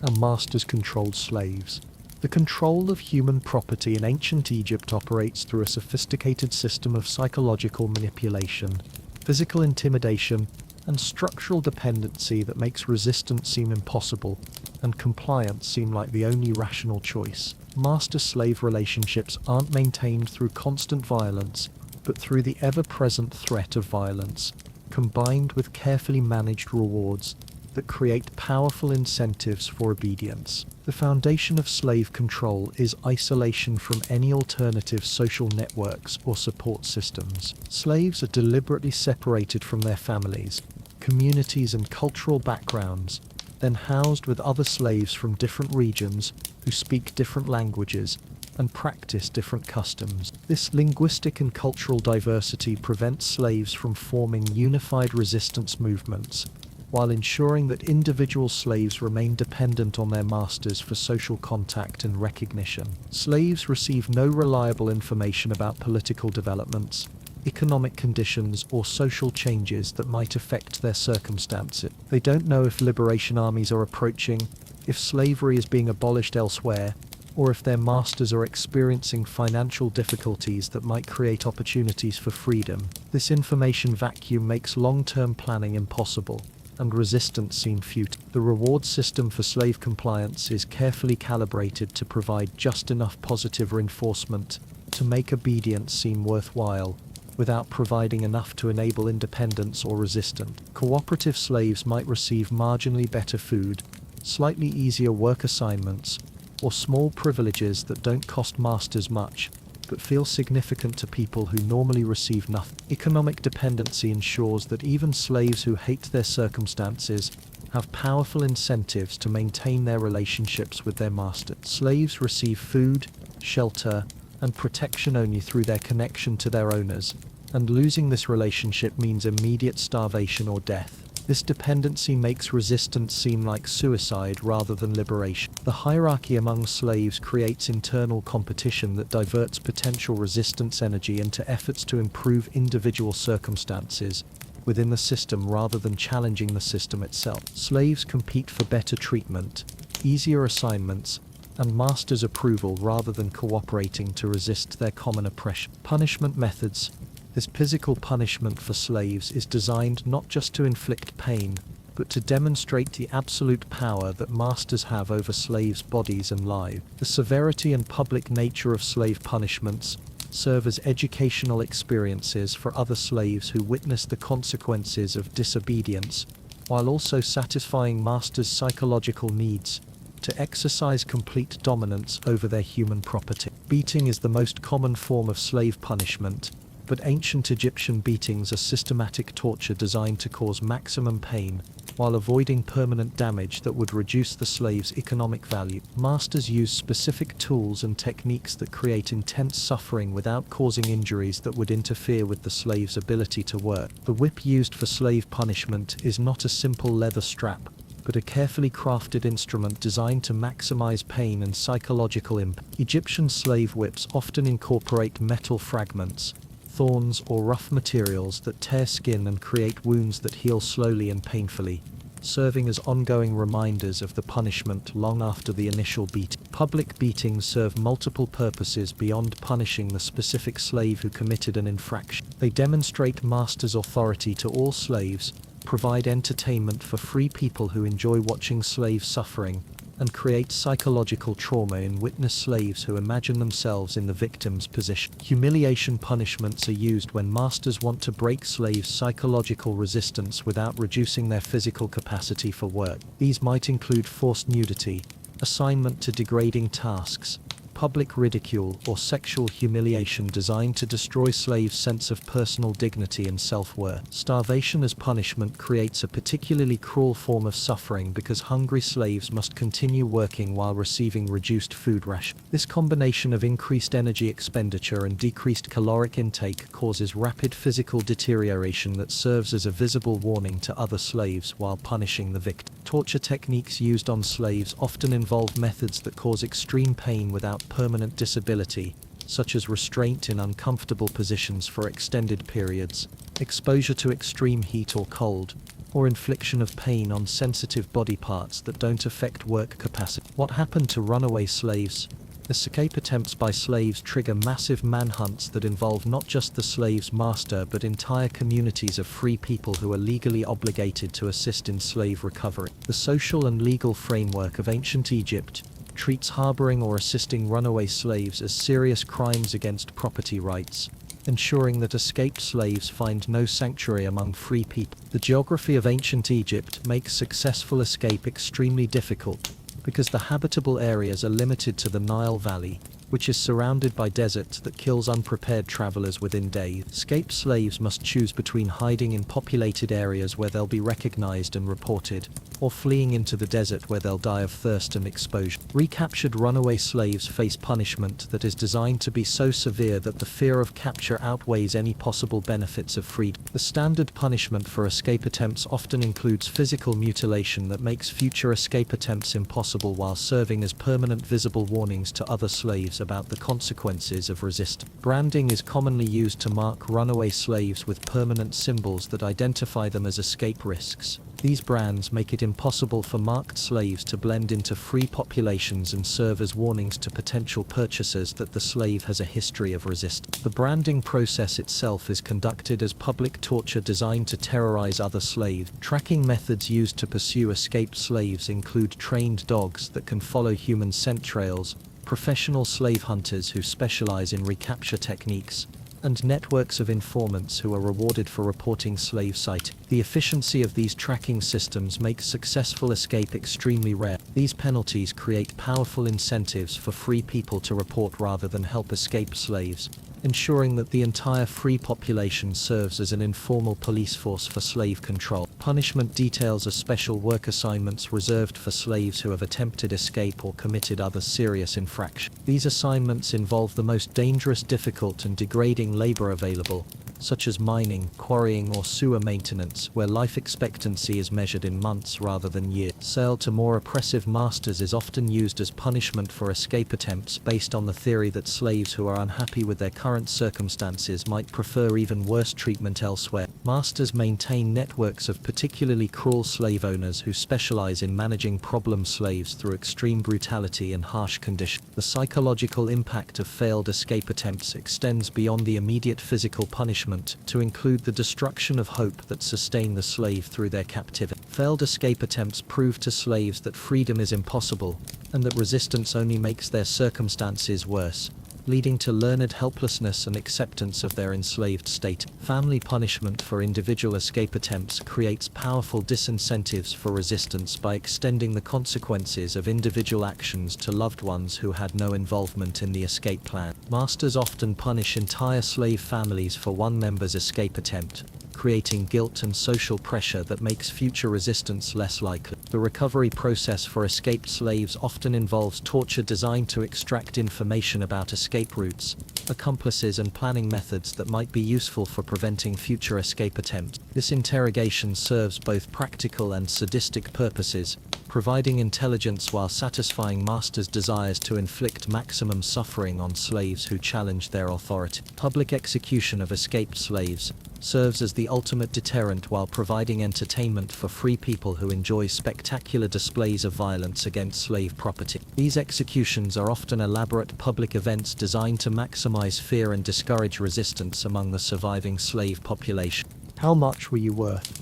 and masters controlled slaves. The control of human property in ancient Egypt operates through a sophisticated system of psychological manipulation, physical intimidation, and structural dependency that makes resistance seem impossible and compliance seem like the only rational choice. Master-slave relationships aren't maintained through constant violence, but through the ever-present threat of violence, combined with carefully managed rewards that create powerful incentives for obedience. The foundation of slave control is isolation from any alternative social networks or support systems. Slaves are deliberately separated from their families, communities, and cultural backgrounds, then housed with other slaves from different regions who speak different languages and practice different customs. This linguistic and cultural diversity prevents slaves from forming unified resistance movements, while ensuring that individual slaves remain dependent on their masters for social contact and recognition. Slaves receive no reliable information about political developments, economic conditions, or social changes that might affect their circumstances. They don't know if liberation armies are approaching, if slavery is being abolished elsewhere, or if their masters are experiencing financial difficulties that might create opportunities for freedom. This information vacuum makes long-term planning impossible, and resistance seem futile. The reward system for slave compliance is carefully calibrated to provide just enough positive reinforcement to make obedience seem worthwhile, without providing enough to enable independence or resistance. Cooperative slaves might receive marginally better food, slightly easier work assignments, or small privileges that don't cost masters much, but feel significant to people who normally receive nothing. Economic dependency ensures that even slaves who hate their circumstances have powerful incentives to maintain their relationships with their master. Slaves receive food, shelter, and protection only through their connection to their owners, and losing this relationship means immediate starvation or death. This dependency makes resistance seem like suicide rather than liberation. The hierarchy among slaves creates internal competition that diverts potential resistance energy into efforts to improve individual circumstances within the system rather than challenging the system itself. Slaves compete for better treatment, easier assignments, and masters' approval rather than cooperating to resist their common oppression. Punishment methods. This physical punishment for slaves is designed not just to inflict pain, but to demonstrate the absolute power that masters have over slaves' bodies and lives. The severity and public nature of slave punishments serve as educational experiences for other slaves who witness the consequences of disobedience, while also satisfying masters' psychological needs to exercise complete dominance over their human property. Beating is the most common form of slave punishment, but ancient Egyptian beatings are systematic torture designed to cause maximum pain, while avoiding permanent damage that would reduce the slave's economic value. Masters use specific tools and techniques that create intense suffering without causing injuries that would interfere with the slave's ability to work. The whip used for slave punishment is not a simple leather strap, but a carefully crafted instrument designed to maximize pain and psychological impact. Egyptian slave whips often incorporate metal fragments, thorns, or rough materials that tear skin and create wounds that heal slowly and painfully, serving as ongoing reminders of the punishment long after the initial beating. Public beatings serve multiple purposes beyond punishing the specific slave who committed an infraction. They demonstrate masters' authority to all slaves, provide entertainment for free people who enjoy watching slaves suffering, and create psychological trauma in witness slaves who imagine themselves in the victim's position. Humiliation punishments are used when masters want to break slaves' psychological resistance without reducing their physical capacity for work. These might include forced nudity, assignment to degrading tasks, public ridicule, or sexual humiliation designed to destroy slaves' sense of personal dignity and self-worth. Starvation as punishment creates a particularly cruel form of suffering because hungry slaves must continue working while receiving reduced food ration. This combination of increased energy expenditure and decreased caloric intake causes rapid physical deterioration that serves as a visible warning to other slaves while punishing the victim. Torture techniques used on slaves often involve methods that cause extreme pain without permanent disability, such as restraint in uncomfortable positions for extended periods, exposure to extreme heat or cold, or infliction of pain on sensitive body parts that don't affect work capacity. What happened to runaway slaves? Escape attempts by slaves trigger massive manhunts that involve not just the slave's master but entire communities of free people who are legally obligated to assist in slave recovery. The social and legal framework of ancient Egypt treats harboring or assisting runaway slaves as serious crimes against property rights, ensuring that escaped slaves find no sanctuary among free people. The geography of ancient Egypt makes successful escape extremely difficult, because the habitable areas are limited to the Nile Valley, which is surrounded by desert that kills unprepared travelers within days. Escaped slaves must choose between hiding in populated areas where they'll be recognized and reported, or fleeing into the desert where they'll die of thirst and exposure. Recaptured runaway slaves face punishment that is designed to be so severe that the fear of capture outweighs any possible benefits of freedom. The standard punishment for escape attempts often includes physical mutilation that makes future escape attempts impossible while serving as permanent visible warnings to other slaves slaves about the consequences of resistance. Branding is commonly used to mark runaway slaves with permanent symbols that identify them as escape risks. These brands make it impossible for marked slaves to blend into free populations and serve as warnings to potential purchasers that the slave has a history of resistance. The branding process itself is conducted as public torture designed to terrorize other slaves. Tracking methods used to pursue escaped slaves include trained dogs that can follow human scent trails, professional slave hunters who specialize in recapture techniques, and networks of informants who are rewarded for reporting slave sighting. The efficiency of these tracking systems makes successful escape extremely rare. These penalties create powerful incentives for free people to report rather than help escape slaves, ensuring that the entire free population serves as an informal police force for slave control. Punishment details are special work assignments reserved for slaves who have attempted escape or committed other serious infractions. These assignments involve the most dangerous, difficult, and degrading labor available, such as mining, quarrying, or sewer maintenance, where life expectancy is measured in months rather than years. Sale to more oppressive masters is often used as punishment for escape attempts based on the theory that slaves who are unhappy with their current circumstances might prefer even worse treatment elsewhere. Masters maintain networks of particularly cruel slave owners who specialize in managing problem slaves through extreme brutality and harsh conditions. The psychological impact of failed escape attempts extends beyond the immediate physical punishment to include the destruction of hope that sustained the slave through their captivity. Failed escape attempts prove to slaves that freedom is impossible, and that resistance only makes their circumstances worse, leading to learned helplessness and acceptance of their enslaved state. Family punishment for individual escape attempts creates powerful disincentives for resistance by extending the consequences of individual actions to loved ones who had no involvement in the escape plan. Masters often punish entire slave families for one member's escape attempt, creating guilt and social pressure that makes future resistance less likely. The recovery process for escaped slaves often involves torture designed to extract information about escape routes, accomplices, and planning methods that might be useful for preventing future escape attempts. This interrogation serves both practical and sadistic purposes, providing intelligence while satisfying masters' desires to inflict maximum suffering on slaves who challenge their authority. Public execution of escaped slaves serves as the ultimate deterrent while providing entertainment for free people who enjoy spectacular displays of violence against slave property. These executions are often elaborate public events designed to maximize fear and discourage resistance among the surviving slave population. How much were you worth?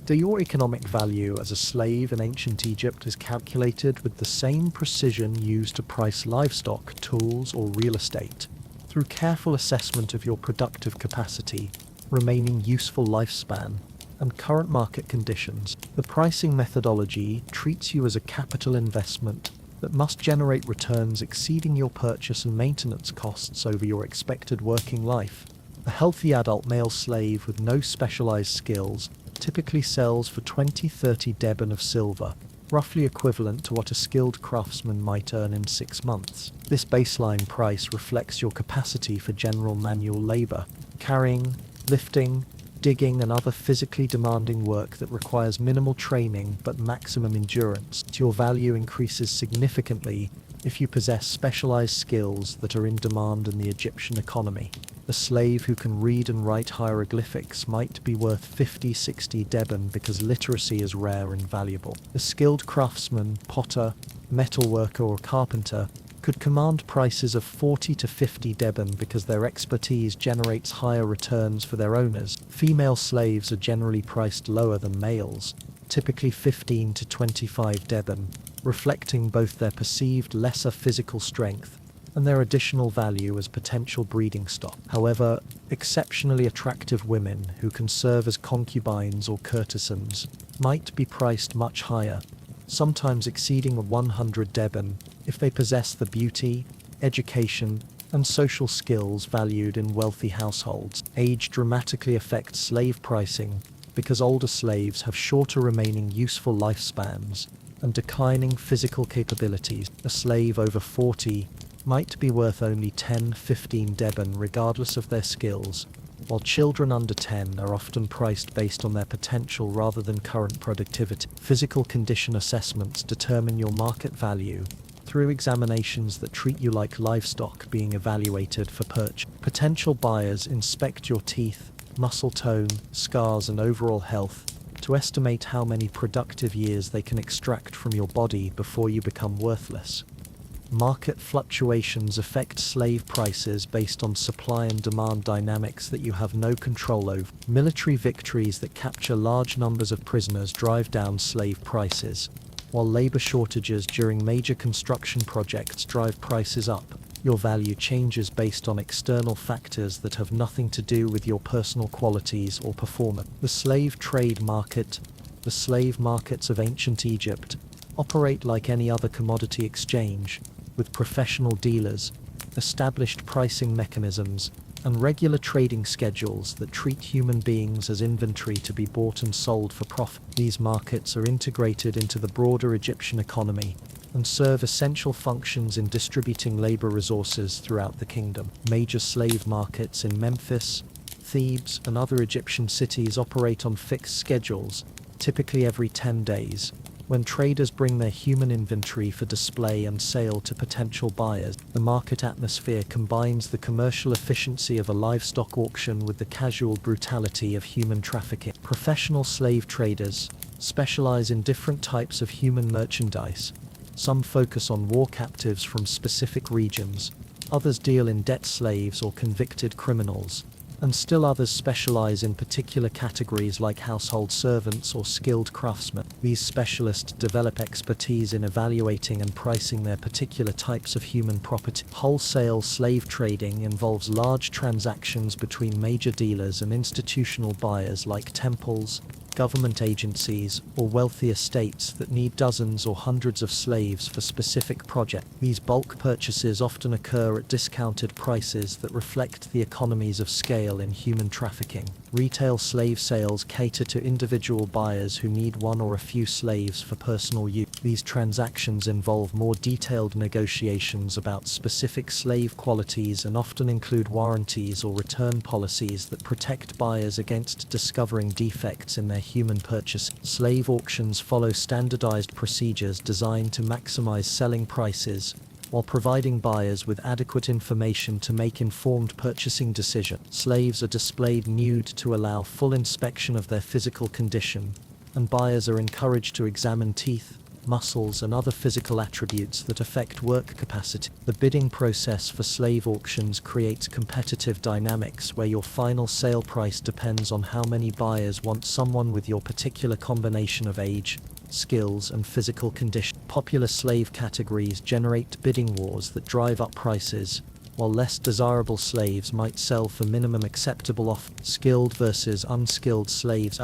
Your economic value as a slave in ancient Egypt is calculated with the same precision used to price livestock, tools, or real estate, through careful assessment of your productive capacity, remaining useful lifespan, and current market conditions. The pricing methodology treats you as a capital investment that must generate returns exceeding your purchase and maintenance costs over your expected working life. A healthy adult male slave with no specialized skills typically sells for 20-30 deben of silver, roughly equivalent to what a skilled craftsman might earn in 6 months. This baseline price reflects your capacity for general manual labor, carrying, lifting, digging, and other physically demanding work that requires minimal training but maximum endurance. Your value increases significantly if you possess specialized skills that are in demand in the Egyptian economy. A slave who can read and write hieroglyphics might be worth 50-60 deben because literacy is rare and valuable. A skilled craftsman, potter, metalworker, or carpenter could command prices of 40-50 deben because their expertise generates higher returns for their owners. Female slaves are generally priced lower than males, typically 15-25 deben, reflecting both their perceived lesser physical strength and their additional value as potential breeding stock. However, exceptionally attractive women who can serve as concubines or courtesans might be priced much higher, sometimes exceeding 100 deben, if they possess the beauty, education, and social skills valued in wealthy households. Age dramatically affects slave pricing because older slaves have shorter remaining useful lifespans and declining physical capabilities. A slave over 40 might be worth only 10-15 deben regardless of their skills, while children under 10 are often priced based on their potential rather than current productivity. Physical condition assessments determine your market value through examinations that treat you like livestock being evaluated for purchase. Potential buyers inspect your teeth, muscle tone, scars, and overall health to estimate how many productive years they can extract from your body before you become worthless. Market fluctuations affect slave prices based on supply and demand dynamics that you have no control over. Military victories that capture large numbers of prisoners drive down slave prices, while labor shortages during major construction projects drive prices up. Your value changes based on external factors that have nothing to do with your personal qualities or performance. The slave trade market. The slave markets of ancient Egypt operate like any other commodity exchange, with professional dealers, established pricing mechanisms, and regular trading schedules that treat human beings as inventory to be bought and sold for profit. These markets are integrated into the broader Egyptian economy and serve essential functions in distributing labor resources throughout the kingdom. Major slave markets in Memphis, Thebes, and other Egyptian cities operate on fixed schedules, typically every 10 days, when traders bring their human inventory for display and sale to potential buyers. The market atmosphere combines the commercial efficiency of a livestock auction with the casual brutality of human trafficking. Professional slave traders specialize in different types of human merchandise. Some focus on war captives from specific regions, others deal in debt slaves or convicted criminals, and still others specialize in particular categories like household servants or skilled craftsmen. These specialists develop expertise in evaluating and pricing their particular types of human property. Wholesale slave trading involves large transactions between major dealers and institutional buyers like temples, government agencies, or wealthy estates that need dozens or hundreds of slaves for specific projects. These bulk purchases often occur at discounted prices that reflect the economies of scale in human trafficking. Retail slave sales cater to individual buyers who need one or a few slaves for personal use. These transactions involve more detailed negotiations about specific slave qualities and often include warranties or return policies that protect buyers against discovering defects in their human purchase. Slave auctions follow standardized procedures designed to maximize selling prices, while providing buyers with adequate information to make informed purchasing decisions. Slaves are displayed nude to allow full inspection of their physical condition, and buyers are encouraged to examine teeth, muscles, and other physical attributes that affect work capacity. The bidding process for slave auctions creates competitive dynamics where your final sale price depends on how many buyers want someone with your particular combination of age, skills, and physical condition. Popular slave categories generate bidding wars that drive up prices, while less desirable slaves might sell for minimum acceptable offers. Skilled versus unskilled slaves.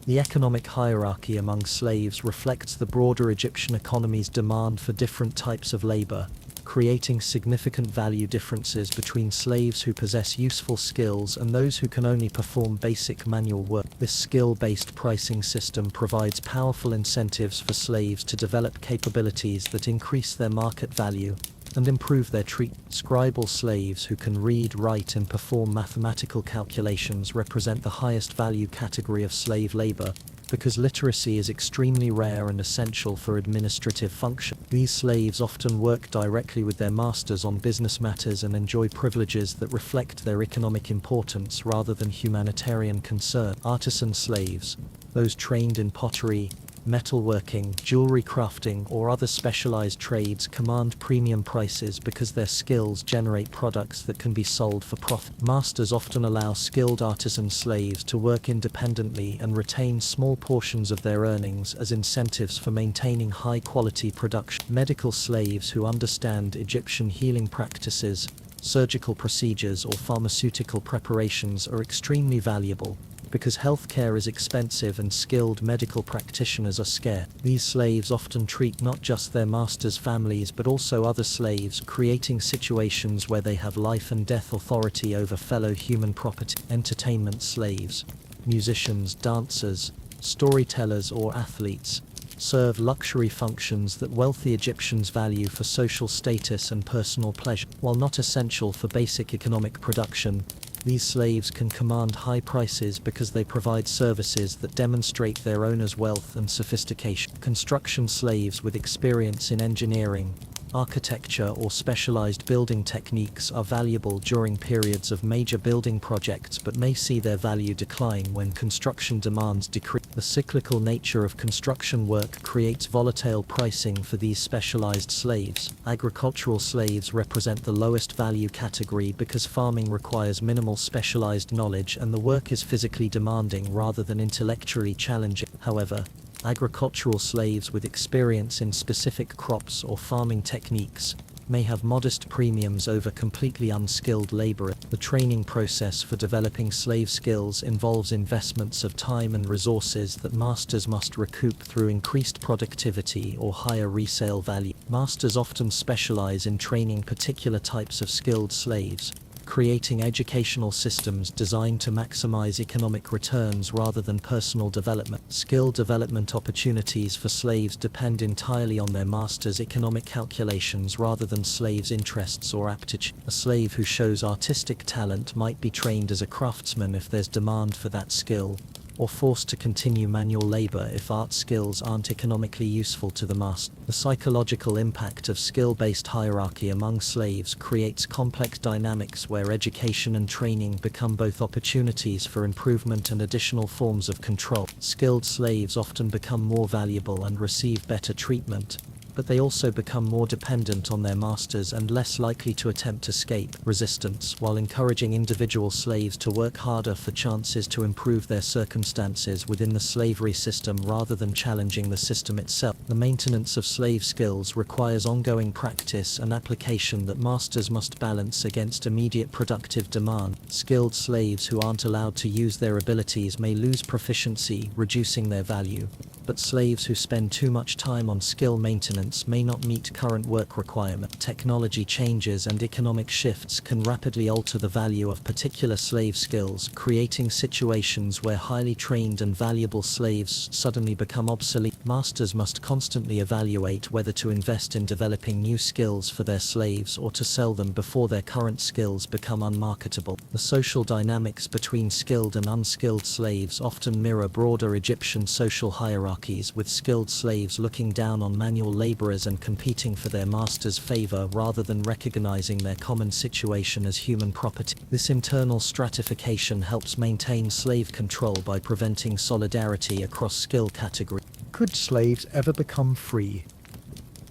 The economic hierarchy among slaves reflects the broader Egyptian economy's demand for different types of labor, creating significant value differences between slaves who possess useful skills and those who can only perform basic manual work. This skill-based pricing system provides powerful incentives for slaves to develop capabilities that increase their market value and improve their treatment. Scribal slaves who can read, write, and perform mathematical calculations represent the highest value category of slave labor, because literacy is extremely rare and essential for administrative function. These slaves often work directly with their masters on business matters and enjoy privileges that reflect their economic importance rather than humanitarian concern. Artisan slaves, those trained in pottery, metalworking, jewelry crafting, or other specialized trades, command premium prices because their skills generate products that can be sold for profit. Masters often allow skilled artisan slaves to work independently and retain small portions of their earnings as incentives for maintaining high-quality production. Medical slaves who understand Egyptian healing practices, surgical procedures, or pharmaceutical preparations are extremely valuable, because healthcare is expensive and skilled medical practitioners are scarce. These slaves often treat not just their masters' families but also other slaves, creating situations where they have life and death authority over fellow human property. Entertainment slaves, musicians, dancers, storytellers, or athletes, serve luxury functions that wealthy Egyptians value for social status and personal pleasure. While not essential for basic economic production, these slaves can command high prices because they provide services that demonstrate their owners' wealth and sophistication. Construction slaves with experience in engineering, Architecture or specialized building techniques are valuable during periods of major building projects but may see their value decline when construction demands decrease. The cyclical nature of construction work creates volatile pricing for these specialized slaves. Agricultural slaves represent the lowest value category because farming requires minimal specialized knowledge and the work is physically demanding rather than intellectually challenging. However, agricultural slaves with experience in specific crops or farming techniques may have modest premiums over completely unskilled laborers. The training process for developing slave skills involves investments of time and resources that masters must recoup through increased productivity or higher resale value. Masters often specialize in training particular types of skilled slaves, creating educational systems designed to maximize economic returns rather than personal development. Skill development opportunities for slaves depend entirely on their master's economic calculations rather than slaves' interests or aptitude. A slave who shows artistic talent might be trained as a craftsman if there's demand for that skill, or forced to continue manual labor if art skills aren't economically useful to the master. The psychological impact of skill-based hierarchy among slaves creates complex dynamics where education and training become both opportunities for improvement and additional forms of control. Skilled slaves often become more valuable and receive better treatment, but they also become more dependent on their masters and less likely to attempt escape. Resistance, while encouraging individual slaves to work harder for chances to improve their circumstances within the slavery system rather than challenging the system itself. The maintenance of slave skills requires ongoing practice and application that masters must balance against immediate productive demand. Skilled slaves who aren't allowed to use their abilities may lose proficiency, reducing their value, but slaves who spend too much time on skill maintenance may not meet current work requirements. Technology changes and economic shifts can rapidly alter the value of particular slave skills, creating situations where highly trained and valuable slaves suddenly become obsolete. Masters must constantly evaluate whether to invest in developing new skills for their slaves or to sell them before their current skills become unmarketable. The social dynamics between skilled and unskilled slaves often mirror broader Egyptian social hierarchies, with skilled slaves looking down on manual laborers and competing for their master's favor rather than recognizing their common situation as human property. This internal stratification helps maintain slave control by preventing solidarity across skill categories. Could slaves ever become free?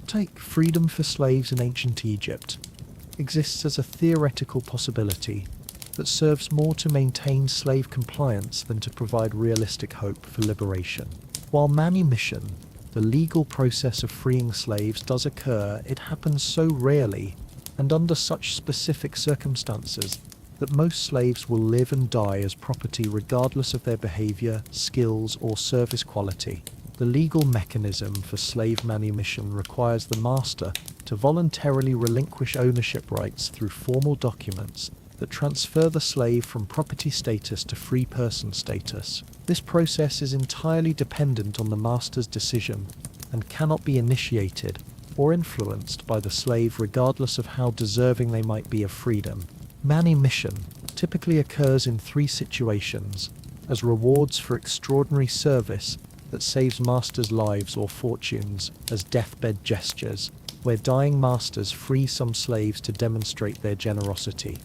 Take freedom for slaves in ancient Egypt exists as a theoretical possibility that serves more to maintain slave compliance than to provide realistic hope for liberation. While manumission, the legal process of freeing slaves, does occur, it happens so rarely and under such specific circumstances that most slaves will live and die as property regardless of their behavior, skills, or service quality. The legal mechanism for slave manumission requires the master to voluntarily relinquish ownership rights through formal documents that transfer the slave from property status to free person status. This process is entirely dependent on the master's decision and cannot be initiated or influenced by the slave regardless of how deserving they might be of freedom. Manumission typically occurs in three situations: as rewards for extraordinary service that saves masters' lives or fortunes, as deathbed gestures, where dying masters free some slaves to demonstrate their generosity,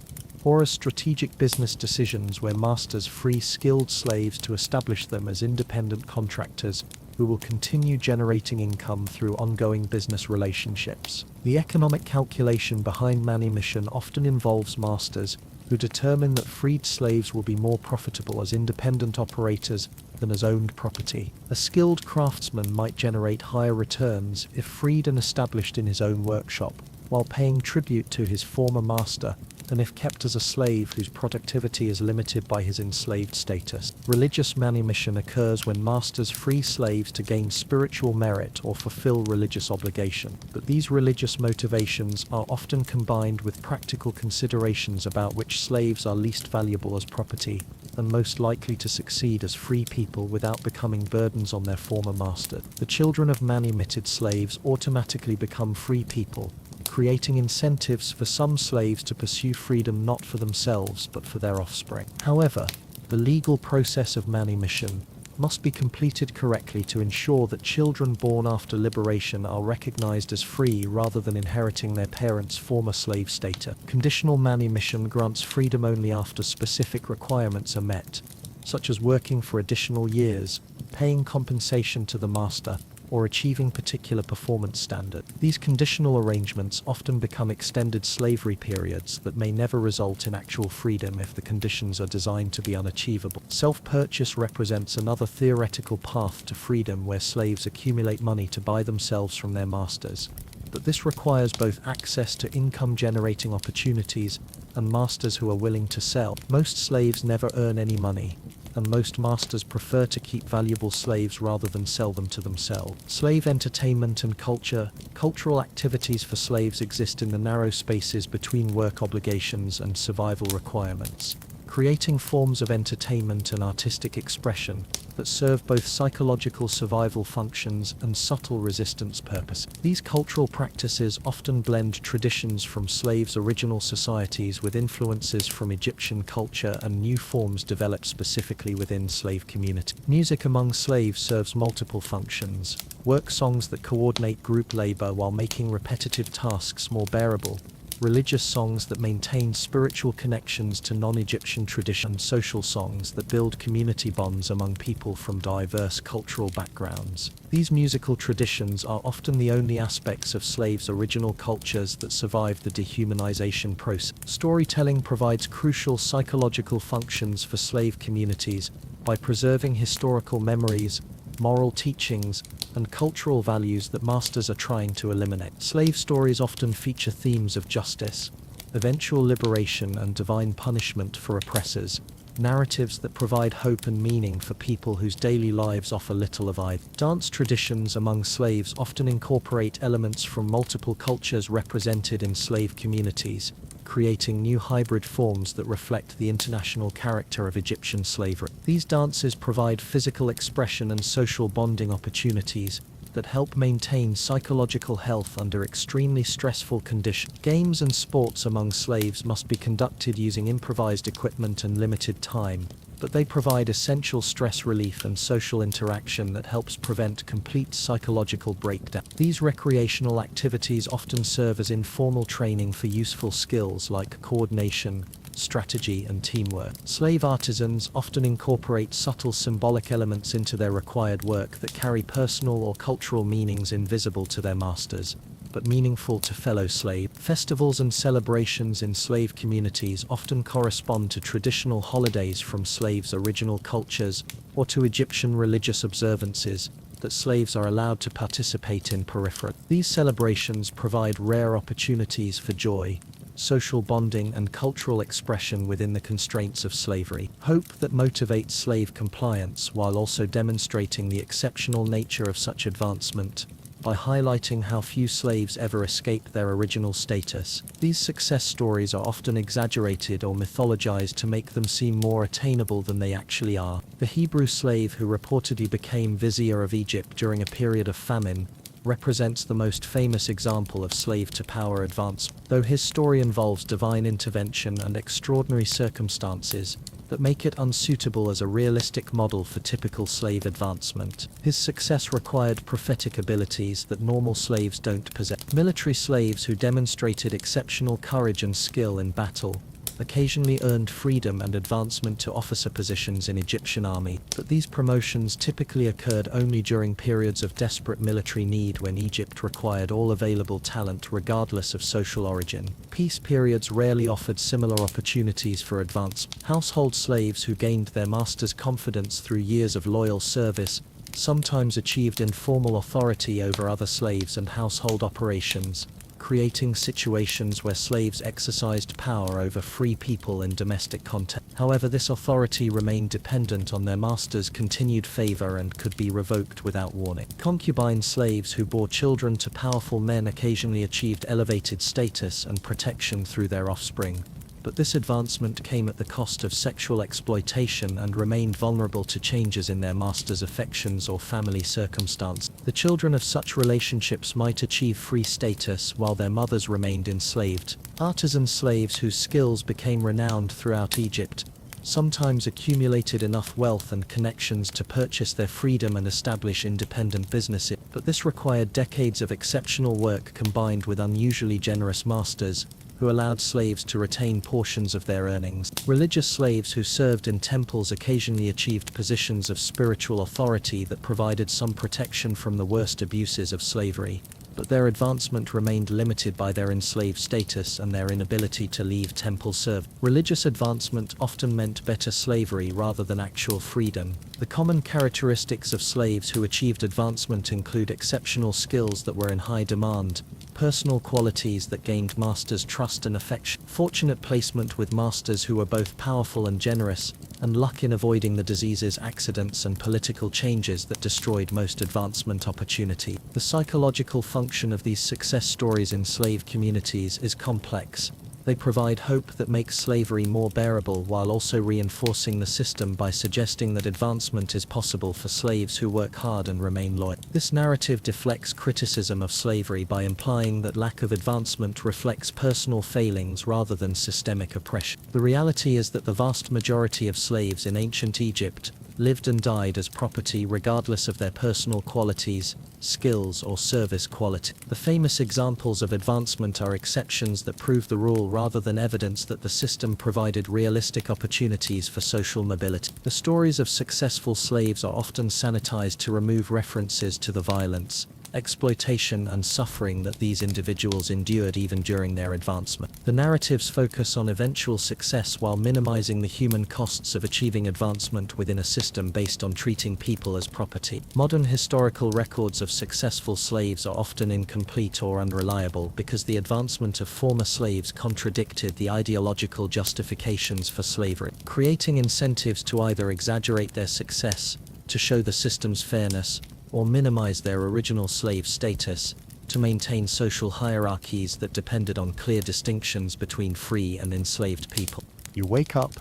or as strategic business decisions where masters free skilled slaves to establish them as independent contractors who will continue generating income through ongoing business relationships. The economic calculation behind manumission often involves masters who determine that freed slaves will be more profitable as independent operators than as owned property. A skilled craftsman might generate higher returns if freed and established in his own workshop, while paying tribute to his former master, than if kept as a slave whose productivity is limited by his enslaved status. Religious manumission occurs when masters free slaves to gain spiritual merit or fulfill religious obligation, but these religious motivations are often combined with practical considerations about which slaves are least valuable as property and most likely to succeed as free people without becoming burdens on their former master. The children of manumitted slaves automatically become free people, creating incentives for some slaves to pursue freedom not for themselves but for their offspring. However, the legal process of manumission must be completed correctly to ensure that children born after liberation are recognized as free rather than inheriting their parents' former slave status. Conditional manumission grants freedom only after specific requirements are met, such as working for additional years, paying compensation to the master, or achieving particular performance standard. These conditional arrangements often become extended slavery periods that may never result in actual freedom if the conditions are designed to be unachievable. Self-purchase represents another theoretical path to freedom where slaves accumulate money to buy themselves from their masters, but this requires both access to income-generating opportunities and masters who are willing to sell. Most slaves never earn any money, and most masters prefer to keep valuable slaves rather than sell them to themselves. Slave entertainment and culture. Cultural activities for slaves exist in the narrow spaces between work obligations and survival requirements, creating forms of entertainment and artistic expression that serve both psychological survival functions and subtle resistance purposes. These cultural practices often blend traditions from slaves' original societies with influences from Egyptian culture and new forms developed specifically within slave community. Music among slaves serves multiple functions. Work songs that coordinate group labor while making repetitive tasks more bearable. Religious songs that maintain spiritual connections to non-Egyptian tradition, social songs that build community bonds among people from diverse cultural backgrounds. These musical traditions are often the only aspects of slaves' original cultures that survive the dehumanization process. Storytelling provides crucial psychological functions for slave communities by preserving historical memories, moral teachings, and cultural values that masters are trying to eliminate. Slave stories often feature themes of justice, eventual liberation, and divine punishment for oppressors, narratives that provide hope and meaning for people whose daily lives offer little of either. Dance traditions among slaves often incorporate elements from multiple cultures represented in slave communities, creating new hybrid forms that reflect the international character of Egyptian slavery. These dances provide physical expression and social bonding opportunities that help maintain psychological health under extremely stressful conditions. Games and sports among slaves must be conducted using improvised equipment and limited time, but they provide essential stress relief and social interaction that helps prevent complete psychological breakdown. These recreational activities often serve as informal training for useful skills like coordination, strategy, and teamwork. Slave artisans often incorporate subtle symbolic elements into their required work that carry personal or cultural meanings invisible to their masters, but meaningful to fellow slaves. Festivals and celebrations in slave communities often correspond to traditional holidays from slaves' original cultures or to Egyptian religious observances that slaves are allowed to participate in peripherally. These celebrations provide rare opportunities for joy, social bonding, and cultural expression within the constraints of slavery. Hope that motivates slave compliance while also demonstrating the exceptional nature of such advancement by highlighting how few slaves ever escape their original status. These success stories are often exaggerated or mythologized to make them seem more attainable than they actually are. The Hebrew slave who reportedly became vizier of Egypt during a period of famine represents the most famous example of slave-to-power advancement, though his story involves divine intervention and extraordinary circumstances that make it unsuitable as a realistic model for typical slave advancement. His success required prophetic abilities that normal slaves don't possess. Military slaves who demonstrated exceptional courage and skill in battle occasionally earned freedom and advancement to officer positions in Egyptian army, but these promotions typically occurred only during periods of desperate military need when Egypt required all available talent regardless of social origin. Peace periods rarely offered similar opportunities for advancement. Household slaves who gained their master's confidence through years of loyal service sometimes achieved informal authority over other slaves and household operations, creating situations where slaves exercised power over free people in domestic context. However, this authority remained dependent on their master's continued favor and could be revoked without warning. Concubine slaves who bore children to powerful men occasionally achieved elevated status and protection through their offspring, but this advancement came at the cost of sexual exploitation and remained vulnerable to changes in their master's affections or family circumstance. The children of such relationships might achieve free status while their mothers remained enslaved. Artisan slaves whose skills became renowned throughout Egypt sometimes accumulated enough wealth and connections to purchase their freedom and establish independent businesses. But this required decades of exceptional work combined with unusually generous masters, who allowed slaves to retain portions of their earnings. Religious slaves who served in temples occasionally achieved positions of spiritual authority that provided some protection from the worst abuses of slavery, but their advancement remained limited by their enslaved status and their inability to leave temple service. Religious advancement often meant better slavery rather than actual freedom. The common characteristics of slaves who achieved advancement include exceptional skills that were in high demand, personal qualities that gained masters' trust and affection, fortunate placement with masters who were both powerful and generous, and luck in avoiding the diseases, accidents, and political changes that destroyed most advancement opportunity. The psychological function of these success stories in slave communities is complex. They provide hope that makes slavery more bearable while also reinforcing the system by suggesting that advancement is possible for slaves who work hard and remain loyal. This narrative deflects criticism of slavery by implying that lack of advancement reflects personal failings rather than systemic oppression. The reality is that the vast majority of slaves in ancient Egypt lived and died as property regardless of their personal qualities, skills, or service quality. The famous examples of advancement are exceptions that prove the rule rather than evidence that the system provided realistic opportunities for social mobility. The stories of successful slaves are often sanitized to remove references to the violence, exploitation, and suffering that these individuals endured even during their advancement. The narratives focus on eventual success while minimizing the human costs of achieving advancement within a system based on treating people as property. Modern historical records of successful slaves are often incomplete or unreliable because the advancement of former slaves contradicted the ideological justifications for slavery, creating incentives to either exaggerate their success, to show the system's fairness, or minimize their original slave status, to maintain social hierarchies that depended on clear distinctions between free and enslaved people. You wake up,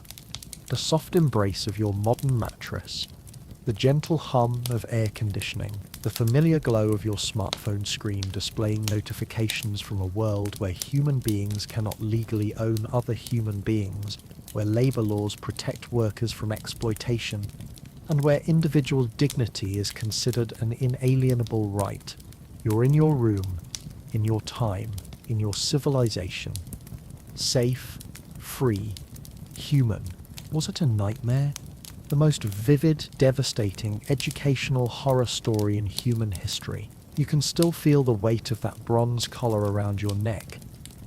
the soft embrace of your modern mattress, the gentle hum of air conditioning, the familiar glow of your smartphone screen displaying notifications from a world where human beings cannot legally own other human beings, where labor laws protect workers from exploitation, and where individual dignity is considered an inalienable right. You're in your room, in your time, in your civilization. Safe, free, human. Was it a nightmare? The most vivid, devastating, educational horror story in human history. You can still feel the weight of that bronze collar around your neck,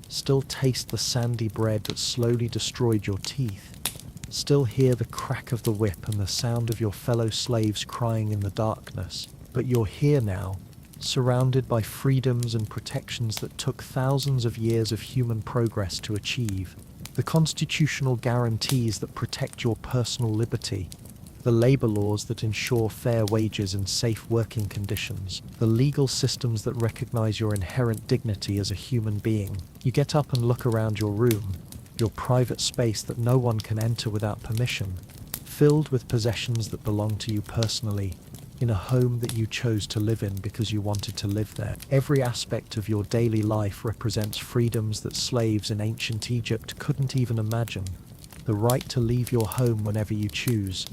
still taste the sandy bread that slowly destroyed your teeth, still hear the crack of the whip and the sound of your fellow slaves crying in the darkness. But you're here now, surrounded by freedoms and protections that took thousands of years of human progress to achieve. The constitutional guarantees that protect your personal liberty, the labor laws that ensure fair wages and safe working conditions, the legal systems that recognize your inherent dignity as a human being. You get up and look around your room, your private space that no one can enter without permission, filled with possessions that belong to you personally, in a home that you chose to live in because you wanted to live there. Every aspect of your daily life represents freedoms that slaves in ancient Egypt couldn't even imagine. The right to leave your home whenever you choose,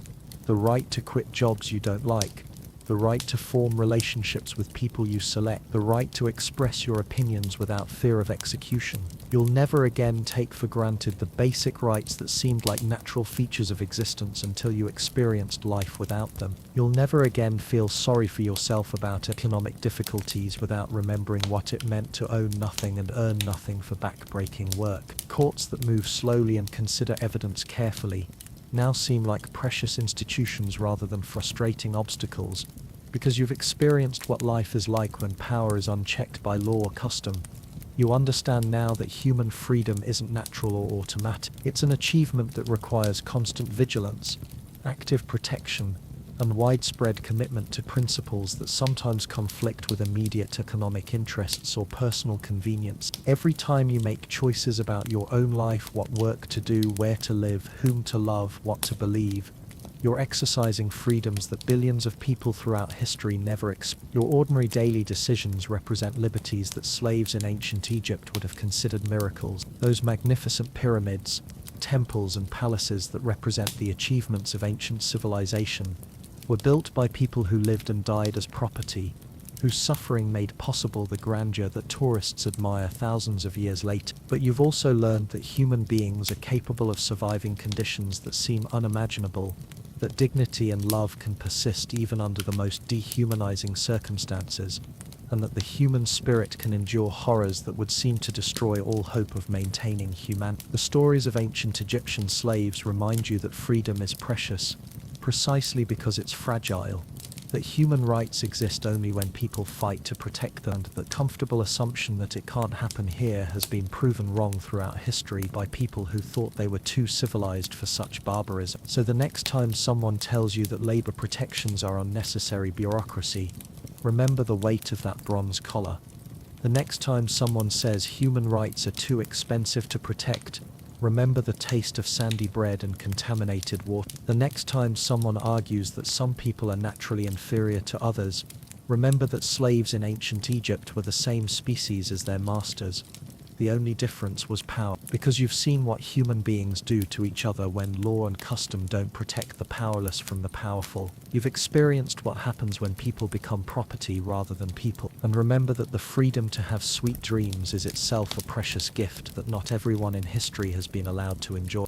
the right to quit jobs you don't like, the right to form relationships with people you select, the right to express your opinions without fear of execution. You'll never again take for granted the basic rights that seemed like natural features of existence until you experienced life without them. You'll never again feel sorry for yourself about economic difficulties without remembering what it meant to own nothing and earn nothing for back-breaking work. Courts that move slowly and consider evidence carefully now seem like precious institutions rather than frustrating obstacles, because you've experienced what life is like when power is unchecked by law or custom. You understand now that human freedom isn't natural or automatic. It's an achievement that requires constant vigilance, active protection, and widespread commitment to principles that sometimes conflict with immediate economic interests or personal convenience. Every time you make choices about your own life, what work to do, where to live, whom to love, what to believe, you're exercising freedoms that billions of people throughout history never experienced. Your ordinary daily decisions represent liberties that slaves in ancient Egypt would have considered miracles. Those magnificent pyramids, Temples and palaces that represent the achievements of ancient civilization were built by people who lived and died as property, whose suffering made possible the grandeur that tourists admire thousands of years later. But you've also learned that human beings are capable of surviving conditions that seem unimaginable, that dignity and love can persist even under the most dehumanizing circumstances, and that the human spirit can endure horrors that would seem to destroy all hope of maintaining humanity. The stories of ancient Egyptian slaves remind you that freedom is precious, precisely because it's fragile, that human rights exist only when people fight to protect them, and the comfortable assumption that it can't happen here has been proven wrong throughout history by people who thought they were too civilized for such barbarism. So the next time someone tells you that labor protections are unnecessary bureaucracy, remember the weight of that bronze collar. The next time someone says human rights are too expensive to protect, remember the taste of sandy bread and contaminated water. The next time someone argues that some people are naturally inferior to others, remember that slaves in ancient Egypt were the same species as their masters. The only difference was power, because you've seen what human beings do to each other when law and custom don't protect the powerless from the powerful. You've experienced what happens when people become property rather than people. And remember that the freedom to have sweet dreams is itself a precious gift that not everyone in history has been allowed to enjoy.